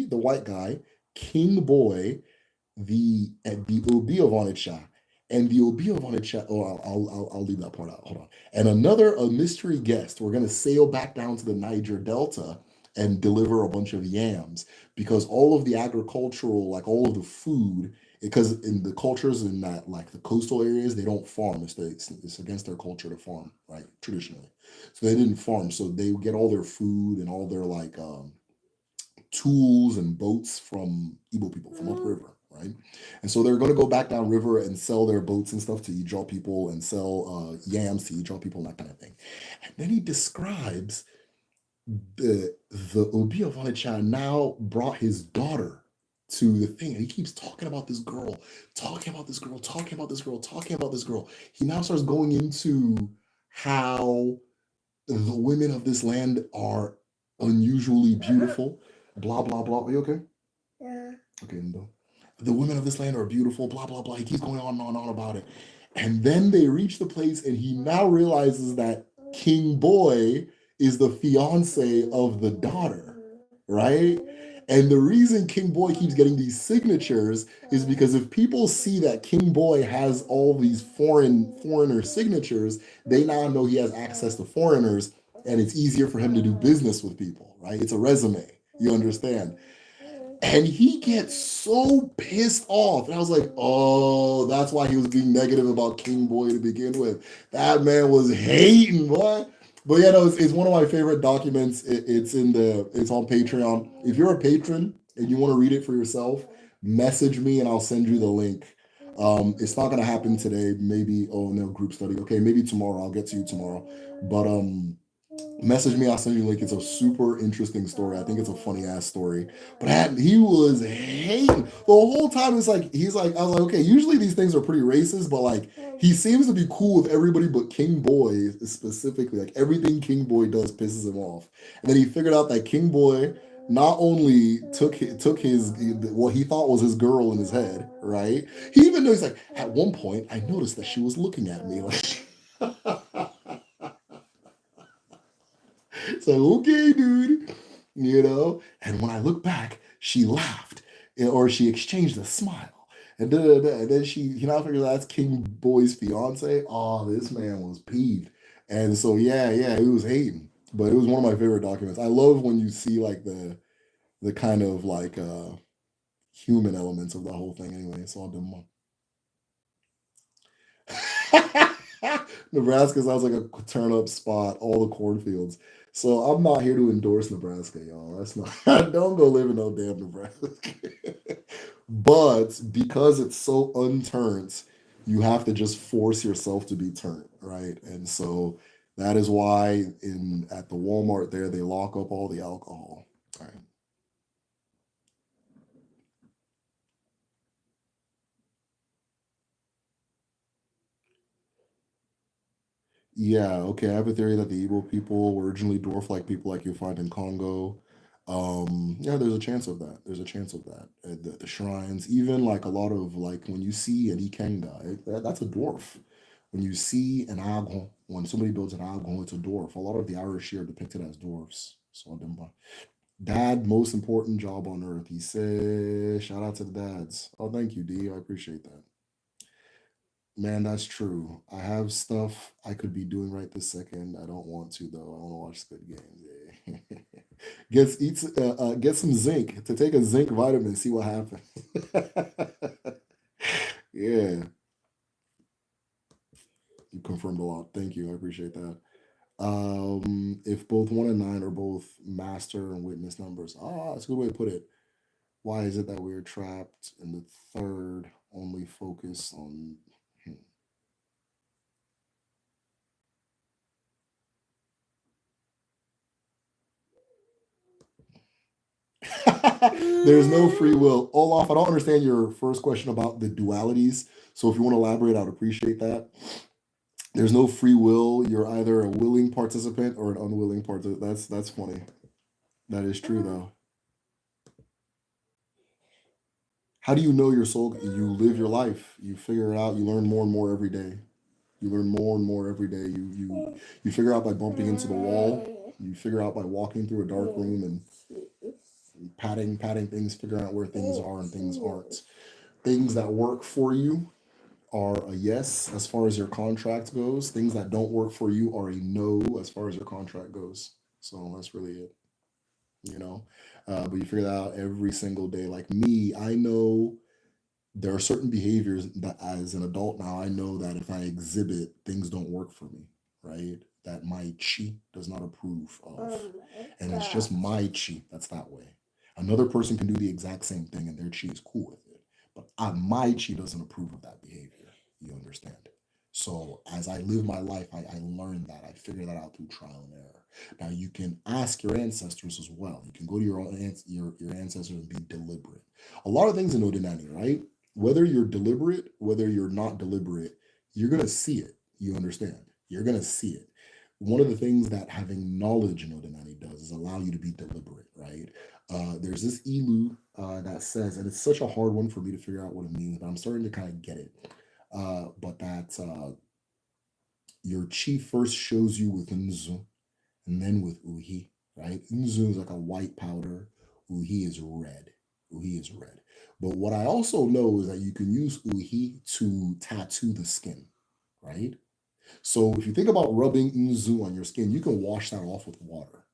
the white guy, King Boy, the Obi of Onitsha, and the Obi of Onitsha. Oh, I'll leave that part out. Hold on. And a mystery guest. We're gonna sail back down to the Niger Delta, and deliver a bunch of yams, because all of the agricultural, like all of the food, because in the cultures in that, like the coastal areas, they don't farm. It's against their culture to farm, right? Traditionally. So they didn't farm. So they would get all their food and all their like tools and boats from Igbo people from upriver, right? And so they're going to go back down river and sell their boats and stuff to Ijaw people and sell yams to Ijaw people and that kind of thing. And then he describes the Obi of Onitsha now brought his daughter to the thing, and he keeps talking about this girl, talking about this girl, talking about this girl, talking about this girl. He now starts going into how the women of this land are unusually beautiful, blah blah blah. Are you okay? Yeah. Okay, no. The women of this land are beautiful, blah blah blah. He keeps going on and on and on about it. And then they reach the place, and he now realizes that King Boy is the fiance of the daughter, right? And the reason King Boy keeps getting these signatures is because if people see that King Boy has all these foreigner signatures, they now know he has access to foreigners, and it's easier for him to do business with people, right? It's a resume. You understand? And he gets so pissed off. And I was like, oh, that's why he was being negative about King Boy to begin with. That man was hating, boy. But yeah, no, it's one of my favorite documents. It's on Patreon. If you're a patron and you want to read it for yourself, message me and I'll send you the link. It's not gonna happen today. Maybe, oh no, group study. Okay, maybe tomorrow. I'll get to you tomorrow. But message me, I'll send you a link. It's a super interesting story. I think it's a funny ass story. But he was hating the whole time. It's like he's like, I was like, okay, usually these things are pretty racist, but like he seems to be cool with everybody but King Boy specifically. Like everything King Boy does pisses him off. And then he figured out that King Boy not only took his what he thought was his girl in his head, right? He even knows, like, at one point I noticed that she was looking at me like it's like, okay, dude, you know. And when I look back, she laughed, or she exchanged a smile, and da, da, da. And then he now figures out that's King Boy's fiance. Oh, this man was peeved, and so yeah, he was hating. But it was one of my favorite documents. I love when you see like the kind of like human elements of the whole thing. Anyway, it's all done. Nebraska sounds like a turn up spot, all the cornfields. So I'm not here to endorse Nebraska, y'all. That's not, don't go live in no damn Nebraska. But because it's so unturned, you have to just force yourself to be turned, right? And so that is why in at the Walmart there, they lock up all the alcohol. All right. Yeah, okay. I have a theory that the Igbo people were originally dwarf-like people like you find in Congo. Yeah, there's a chance of that. There's a chance of that. The shrines, even like a lot of like when you see an Ikenga, that's a dwarf. When you see an Agon, when somebody builds an Agon, it's a dwarf. A lot of the Irish here are depicted as dwarfs. So dad, most important job on earth. He said, shout out to the dads. Oh, thank you, D. I appreciate that. Man, that's true. I have stuff I could be doing right this second. I don't want to though. I want to watch Squid Games. Yeah. Get some zinc to take a zinc vitamin. See what happens. Yeah, you confirmed a lot. Thank you. I appreciate that. If both 1 and 9 are both master and witness numbers, that's a good way to put it. Why is it that we're trapped in the third only focus on? Hmm. There's no free will. Olaf, I don't understand your first question about the dualities. So if you want to elaborate, I'd appreciate that. There's no free will. You're either a willing participant or an unwilling participant. That's funny. That is true though. How do you know your soul? You live your life. You figure it out. You learn more and more every day. You learn more and more every day. You figure out by bumping into the wall. You figure out by walking through a dark room and patting things, figuring out where things are and things aren't. Things that work for you are a yes as far as your contract goes. Things that don't work for you are a no as far as your contract goes. So that's really it. you know. But you figure that out every single day. Like me, I know there are certain behaviors that as an adult now, I know that if I exhibit, things don't work for me, right? That my chi does not approve of. And it's just my chi that's that way. Another person can do the exact same thing and their chi is cool with it. But my chi doesn't approve of that behavior. You understand? So as I live my life, I learn that. I figure that out through trial and error. Now you can ask your ancestors as well. You can go to your ancestors and be deliberate. A lot of things in Odinani, right? Whether you're deliberate, whether you're not deliberate, you're going to see it. You understand? You're going to see it. One of the things that having knowledge in Odinani does is allow you to be deliberate, right? There's this ilu that says, and it's such a hard one for me to figure out what it means, but I'm starting to kind of get it. But that your chi first shows you with Nzu and then with Uhi, right? Nzu is like a white powder, Uhi is red. Uhi is red. But what I also know is that you can use Uhi to tattoo the skin, right? So if you think about rubbing Nzu on your skin, you can wash that off with water.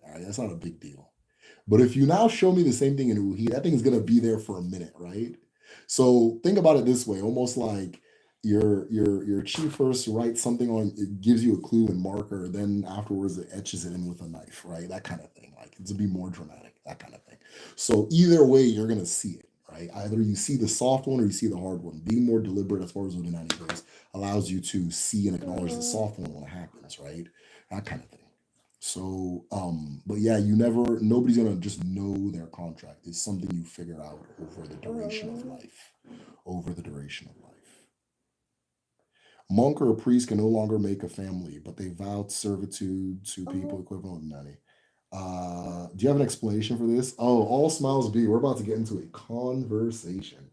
All right, that's not a big deal. But if you now show me the same thing in Uhi, that thing is gonna be there for a minute, right? So think about it this way, almost like your chi first writes something on it, gives you a clue and marker, then afterwards it etches it in with a knife, right? That kind of thing. Like to be more dramatic, that kind of thing. So either way, you're gonna see it, right? Either you see the soft one or you see the hard one. Being more deliberate as far as Udinani goes allows you to see and acknowledge the soft one when it happens, right? That kind of thing. So, but yeah, nobody's gonna just know their contract. It's something you figure out over the duration of life. Over the duration of life. Monk or a priest can no longer make a family, but they vowed servitude to people equivalent to nanny. Do you have an explanation for this? Oh, all smiles be. We're about to get into a conversation.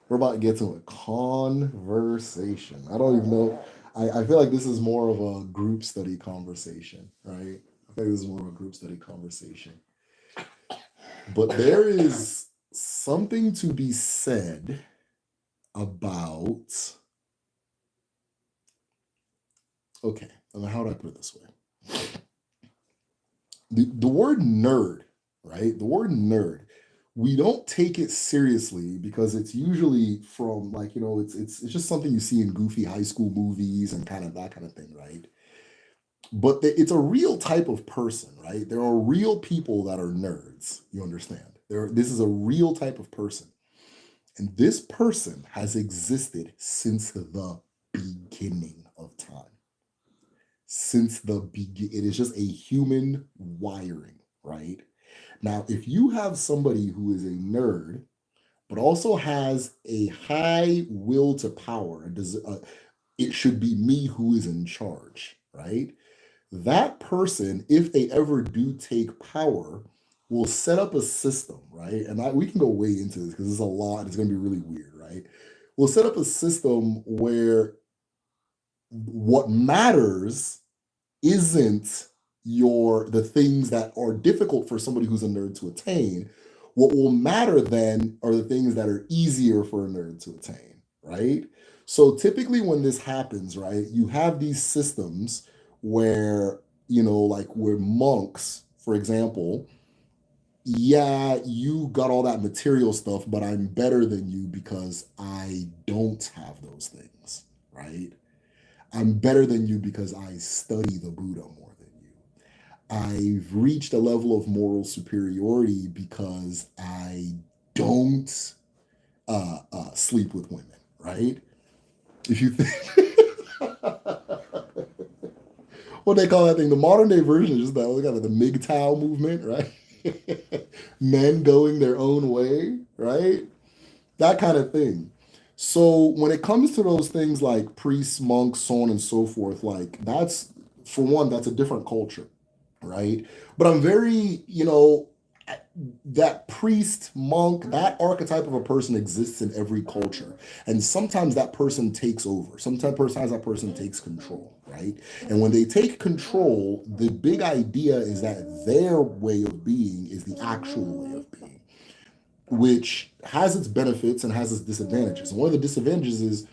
We're about to get to a conversation. I don't even know. I feel like this is more of a group study conversation, right? I think this is more of a group study conversation. But there is something to be said about. Okay, how do I put it this way? The word nerd, right? The word nerd, we don't take it seriously because it's usually from like, it's just something you see in goofy high school movies and kind of that kind of thing, right? But it's a real type of person, right? There are real people that are nerds. You understand? This is a real type of person. And this person has existed since the beginning of time. Since the beginning, it is just a human wiring, right? Now, if you have somebody who is a nerd, but also has a high will to power, it should be me who is in charge, right? That person, if they ever do take power, will set up a system, right? And we can go way into this because it's a lot. It's going to be really weird, right? We'll set up a system where what matters isn't the things that are difficult for somebody who's a nerd to attain. What will matter then are the things that are easier for a nerd to attain, right? So typically when this happens, right, you have these systems where, like where monks, for example, yeah, you got all that material stuff, but I'm better than you because I don't have those things, right? I'm better than you because I study the Buddha more than you. I've reached a level of moral superiority because I don't sleep with women, right? If you think what they call that thing, the modern day version is just that look at the MGTOW movement, right? Men going their own way, right? That kind of thing. So when it comes to those things like priests, monks, so on and so forth, like that's for one, that's a different culture, right? But I'm very, that priest, monk, that archetype of a person exists in every culture. And sometimes that person takes over. Sometimes that person takes control, right? And when they take control, the big idea is that their way of being is the actual way of being, which has its benefits and has its disadvantages. And one of the disadvantages is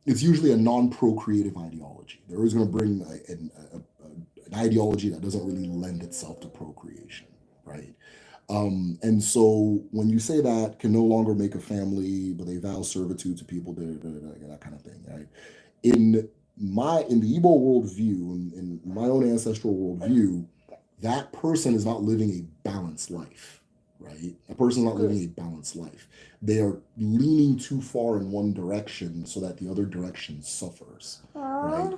it's usually a non-procreative ideology. They're always going to bring an ideology that doesn't really lend itself to procreation, right? And so when you say that can no longer make a family, but they vow servitude to people, that kind of thing, right? In in the Igbo worldview, in my own ancestral worldview, that person is not living a balanced life, right? A person is not living a balanced life. They are leaning too far in one direction so that the other direction suffers, right?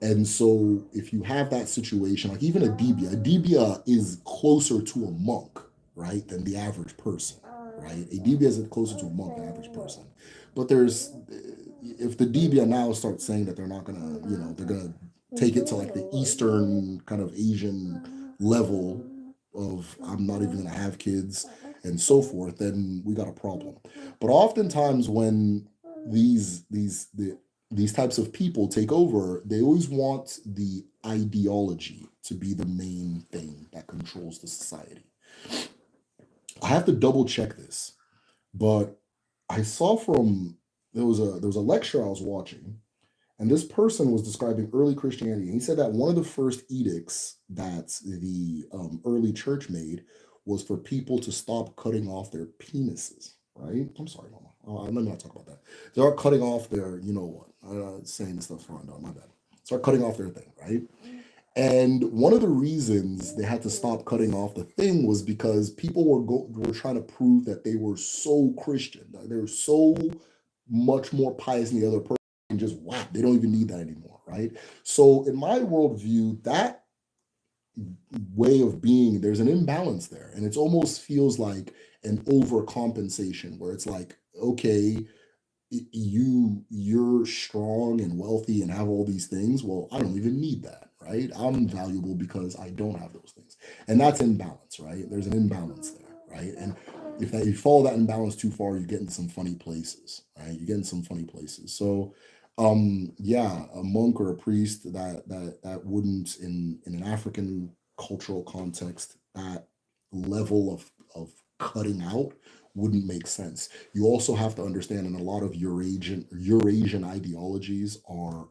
And so if you have that situation, like even a dibia is closer to a monk, right, than the average person, right? A dibia is closer to a monk than the average person. But if the dibia now starts saying that they're not gonna, they're gonna take it to like the Eastern kind of Asian level of I'm not even gonna have kids and so forth, then we got a problem. But oftentimes when these types of people take over, they always want the ideology to be the main thing that controls the society. I have to double check this, but I saw there was a lecture I was watching, and this person was describing early Christianity. And he said that one of the first edicts that the early church made was for people to stop cutting off their penises. Right? I'm sorry, Mama. Let me not talk about that. Start cutting off their, you know what? Saying this stuff's wrong. No, my bad. Start cutting off their thing, right? And one of the reasons they had to stop cutting off the thing was because people were trying to prove that they were so Christian, that they were so much more pious than the other person, and just wow, they don't even need that anymore, right? So in my worldview, that way of being, there's an imbalance there, and it almost feels like an overcompensation, where it's like, okay, you're strong and wealthy and have all these things. Well, I don't even need that, right? I'm valuable because I don't have those things, and that's imbalance, right? There's an imbalance there, right? And if you follow that imbalance too far, you get into some funny places, right? You get in some funny places. So yeah, a monk or a priest that wouldn't, in an African cultural context, that level of cutting out wouldn't make sense. You also have to understand, and a lot of Eurasian ideologies are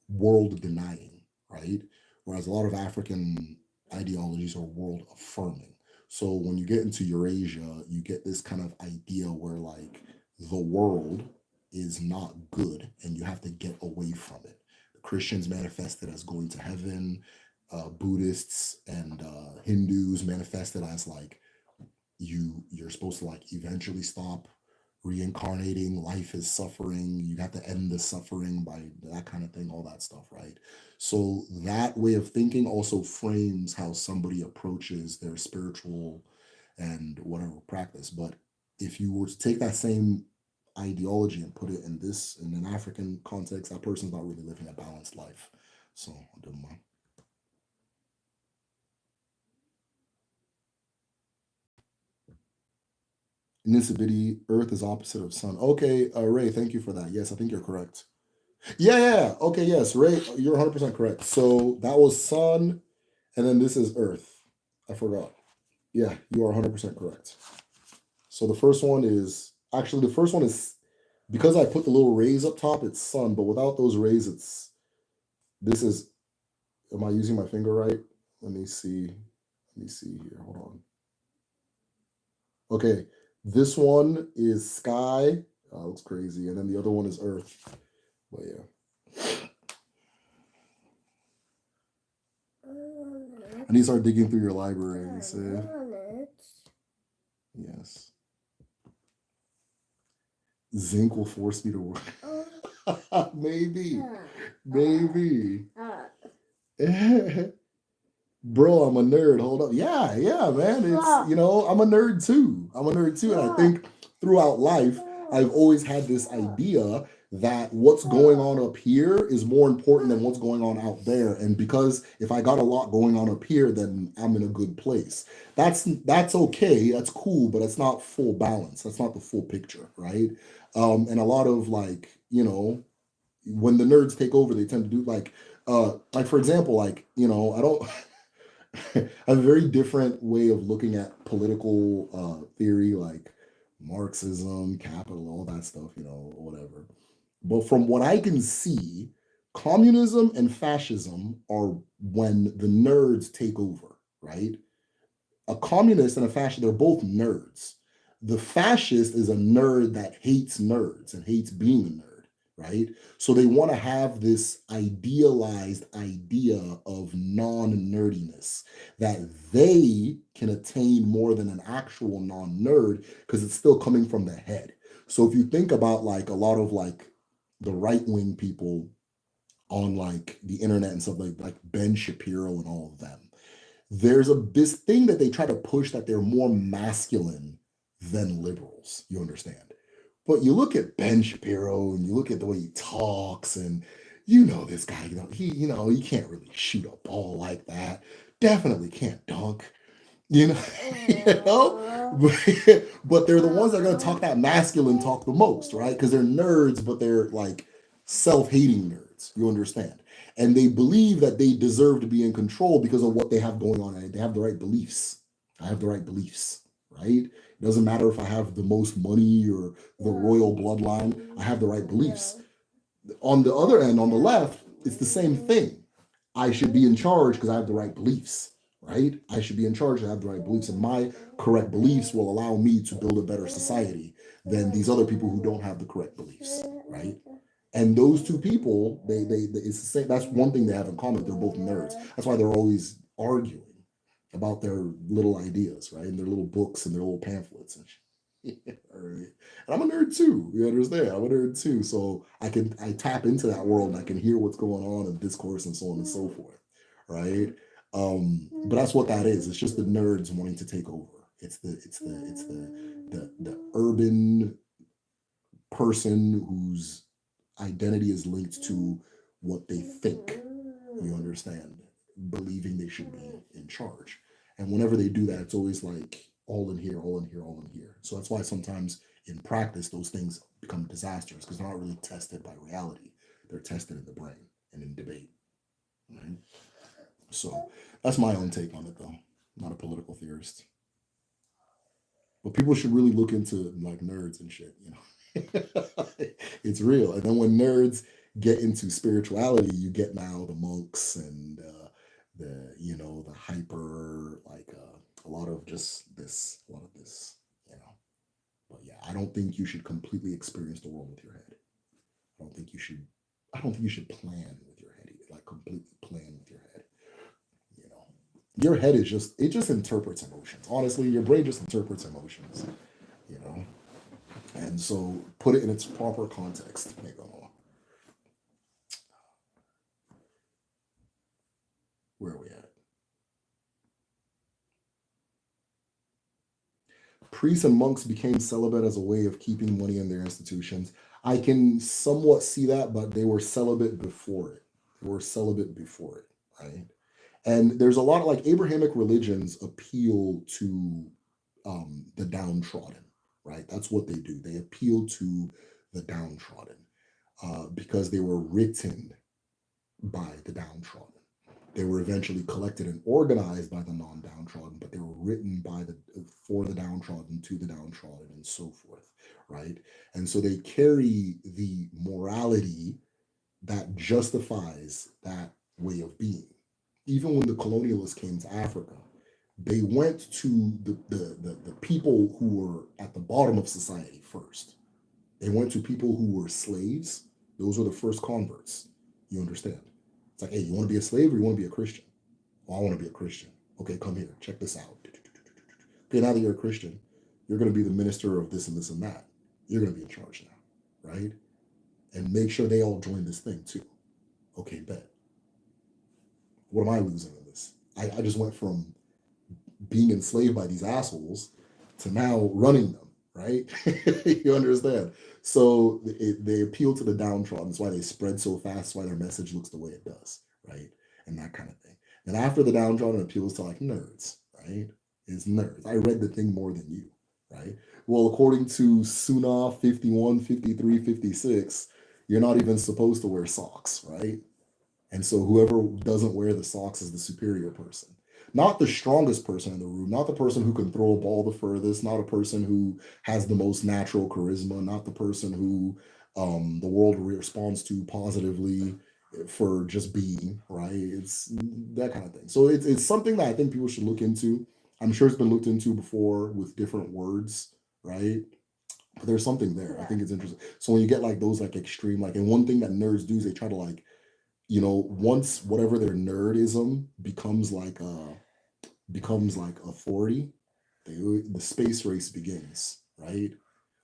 world denying, right? Whereas a lot of African ideologies are world affirming. So when you get into Eurasia, you get this kind of idea where like the world is not good and you have to get away from it. The Christians manifest it as going to heaven. Buddhists and Hindus manifest it as like you're supposed to like eventually stop reincarnating, life is suffering, you have to end the suffering by that kind of thing, all that stuff, right? So that way of thinking also frames how somebody approaches their spiritual and whatever practice. But if you were to take that same ideology and put it in an African context, that person's not really living a balanced life. So I don't mind. Nisibidi, Earth is opposite of Sun. Okay, Ray, thank you for that. Yes, I think you're correct. Yeah, yeah, yeah. Okay, yes, Ray, you're 100% correct. So that was Sun, and then this is Earth. I forgot. Yeah, you are 100% correct. So the first one is because I put the little rays up top, it's Sun, but without those rays, this is, am I using my finger right? Let me see. Let me see here. Hold on. Okay, this one is Sky. Looks crazy. And then the other one is Earth. But yeah. I need to start digging through your library. You said. Yes. Zinc will force me to work. Maybe. Maybe. Bro, I'm a nerd. Hold up. Yeah, yeah, man. It's, I'm a nerd too. I'm a nerd too. And I think throughout life, I've always had this idea that what's going on up here is more important than what's going on out there. And because if I got a lot going on up here, then I'm in a good place. That's okay. That's cool, but it's not full balance. That's not the full picture, right? And a lot of like, when the nerds take over, they tend to do like for example, like, I don't I have a very different way of looking at political theory, like Marxism, capital, all that stuff, whatever. But from what I can see, Communism and fascism are when the nerds take over, right? A communist and a fascist, they're both nerds. The fascist is a nerd that hates nerds and hates being a nerd, right? So they want to have this idealized idea of non-nerdiness that they can attain more than an actual non-nerd because it's still coming from the head. So if you think about like a lot of like the right-wing people on like the internet and stuff like Ben Shapiro and all of them, there's this thing that they try to push that they're more masculine than liberals. You understand? But you look at Ben Shapiro and you look at the way he talks, and this guy, he can't really shoot a ball like that. Definitely can't dunk. you know, you know, but they're the ones that are going to talk that masculine talk the most, right? Because they're nerds, but they're like self-hating nerds. You understand? And they believe that they deserve to be in control because of what they have going on. And they have the right beliefs. I have the right beliefs, right? It doesn't matter if I have the most money or the royal bloodline. I have the right beliefs. On the other end, on the left, it's the same thing. I should be in charge because I have the right beliefs, right? I should be in charge. I have the right beliefs, and my correct beliefs will allow me to build a better society than these other people who don't have the correct beliefs, right? And those two people, it's the same. That's one thing they have in common. They're both nerds. That's why they're always arguing about their little ideas, right? And their little books and their little pamphlets and shit. Right. And I'm a nerd too. You understand? I'm a nerd too. So I tap into that world and I can hear what's going on in discourse and so on and so forth. Right. But that's what that is. It's just the nerds wanting to take over. It's the urban person whose identity is linked to what they think. You understand? Believing they should be in charge. And whenever they do that, it's always like all in here, all in here, all in here. So that's why sometimes in practice, those things become disasters because they're not really tested by reality. They're tested in the brain and in debate. Right? So that's my own take on it, though. I'm not a political theorist. But people should really look into like nerds and shit, It's real. And then when nerds get into spirituality, you get now the monks and the hyper, like a lot of this. But yeah, I don't think you should completely experience the world with your head. I don't think you should. I don't think you should plan with your head, like completely plan with your head. You know, your head it just interprets emotions. Honestly, your brain just interprets emotions. You know, and so put it in its proper context. Where are we at? Priests and monks became celibate as a way of keeping money in their institutions. I can somewhat see that, but they were celibate before it. They were celibate before it, right? And there's a lot of like Abrahamic religions appeal to the downtrodden, right? That's what they do. They appeal to the downtrodden because they were written by the downtrodden. They were eventually collected and organized by the non-downtrodden, but they were written for the downtrodden, to the downtrodden, and so forth, right? And so they carry the morality that justifies that way of being. Even when the colonialists came to Africa, they went to the people who were at the bottom of society first. They went to people who were slaves. Those were the first converts. You understand? It's like, hey, you want to be a slave or you want to be a Christian? Oh, I want to be a Christian. Okay, come here. Check this out. Okay, now that you're a Christian, you're going to be the minister of this and this and that. You're going to be in charge now, right? And make sure they all join this thing too. Okay, bet. What am I losing in this? I just went from being enslaved by these assholes to now running them, right? You understand? So they appeal to the downtrodden. That's why they spread so fast. That's why their message looks the way it does, right? And that kind of thing. And after the downtrodden, it appeals to like nerds, right? It's nerds. I read the thing more than you, right? Well, according to Sunnah 51, 53, 56, you're not even supposed to wear socks, right? And so whoever doesn't wear the socks is the superior person. Not the strongest person in the room, not the person who can throw a ball the furthest, not a person who has the most natural charisma, not the person who the world responds to positively. for just being, right? It's that kind of thing. So it's something that I think people should look into. I'm sure it's been looked into before with different words, right? But there's something there. I think it's interesting. So when you get like those like extreme, like, and one thing that nerds do is they try to like, once whatever their nerdism becomes like authority, the space race begins, right?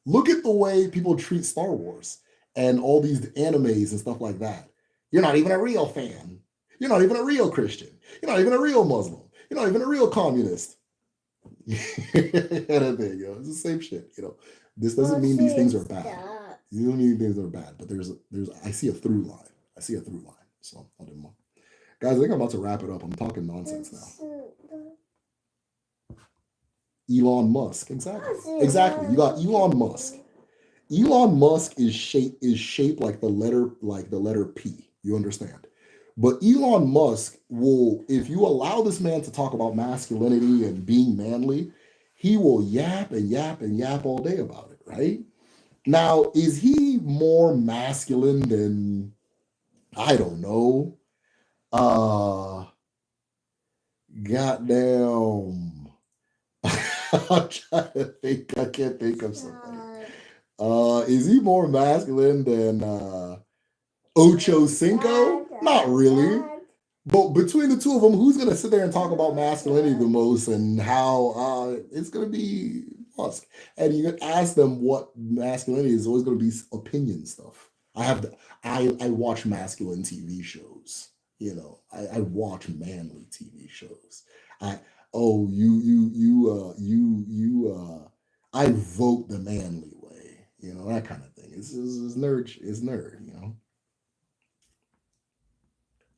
Look at the way people treat Star Wars and all these animes and stuff like that. You're not even a real fan. You're not even a real Christian. You're not even a real Muslim. You're not even a real communist. It's the same shit. This doesn't mean these things are bad. You don't mean things are bad, but there's I see a through line. I see a through line. So I'll do more. Guys, I think I'm about to wrap it up. I'm talking nonsense now. Elon Musk, exactly. You got Elon Musk. Elon Musk is shaped like the letter P. You understand? But Elon Musk will, if you allow this man to talk about masculinity and being manly, he will yap and yap and yap all day about it, right? Now, is he more masculine than, I don't know, goddamn. I'm trying to think. I can't think of something. Is he more masculine than Ocho Cinco? Not really. But between the two of them, who's gonna sit there and talk about masculinity the most and how it's gonna be Musk? And you ask them what masculinity is, always gonna be opinion stuff. I watch masculine TV shows. I watch manly TV shows. I oh I vote the manly way. That kind of thing. It's nerd. It's nerd.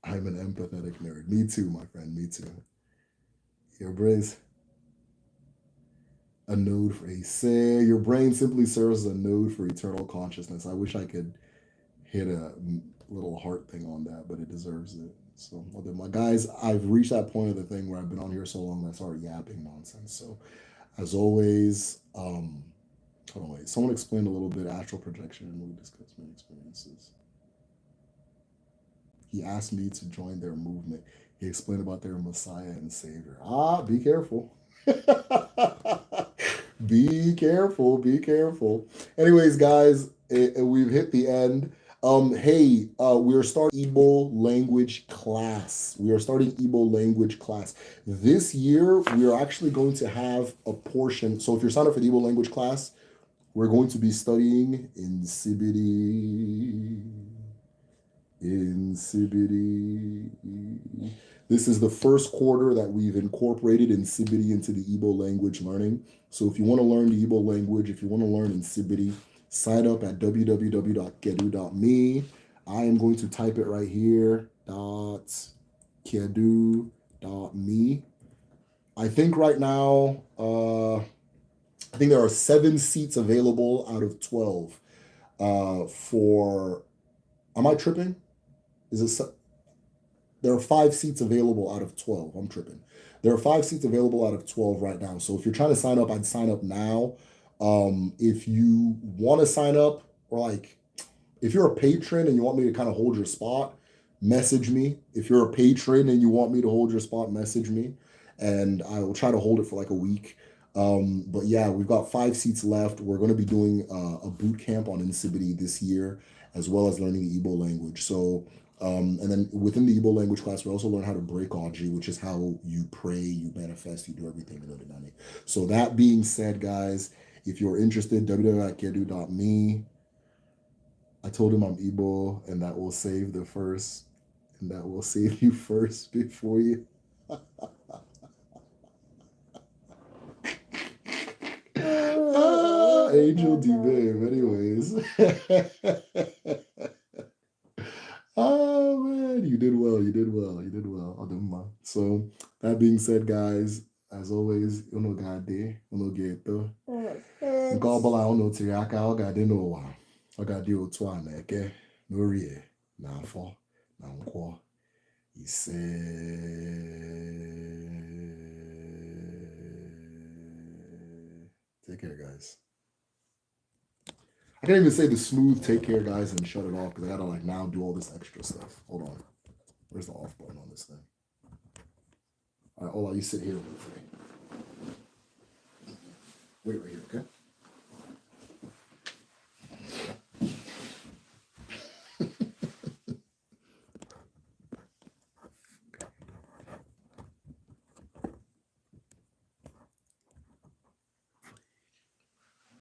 I'm an empathetic nerd. Me too, my friend. Me too. Your brain's a node for your brain simply serves as a node for eternal consciousness. I wish I could hit a little heart thing on that, but it deserves it. So, my guys, I've reached that point of the thing where I've been on here so long that I started yapping nonsense. So, as always, hold on, wait. Someone explained a little bit astral projection and we discussed my experiences. He asked me to join their movement. He explained about their Messiah and Savior. Be careful. Be careful. Be careful. Anyways, guys, we've hit the end. Hey, we're starting Igbo language class. We are starting Igbo language class. This year, we are actually going to have a portion. So if you're signed up for the Igbo language class, we're going to be studying Insibidi. This is the first quarter that we've incorporated Insibidi into the Igbo language learning. So if you want to learn the Igbo language, if you want to learn Insibidi, sign up at www.kedu.me. I am going to type it right here, .kedu.me. I think right now, I think there are 7 seats available out of 12 am I tripping? There are 5 seats available out of 12. I'm tripping. There are 5 seats available out of 12 right now. So if you're trying to sign up, I'd sign up now. If you want to sign up, or like, if you're a patron and you want me to kind of hold your spot, message me. If you're a patron and you want me to hold your spot, message me. And I will try to hold it for like a week. But yeah, we've got 5 seats left. We're going to be doing a boot camp on Insibidi this year, as well as learning the Igbo language. So, and then within the Igbo language class, we also learn how to break Oji, which is how you pray, you manifest, you do everything. So that being said, guys, if you're interested, www.kedu.me. I told him I'm Igbo, and that will save you first before you. Angel D babe. Anyways. Oh man, you did well. So that being said, guys, as always, gade, geto. Nke ọbụla unu tiri aka ọ ga-adị n'ụwa. Ọ ga-adị otu a na eke, n'orie, na afọ, na nkwọ. Ise. Take care, guys. I can't even say the smooth take care, guys, and shut it off because I gotta like now do all this extra stuff. Hold on. Where's the off button on this thing? All right, Ola, you sit here with me. Wait right here, okay?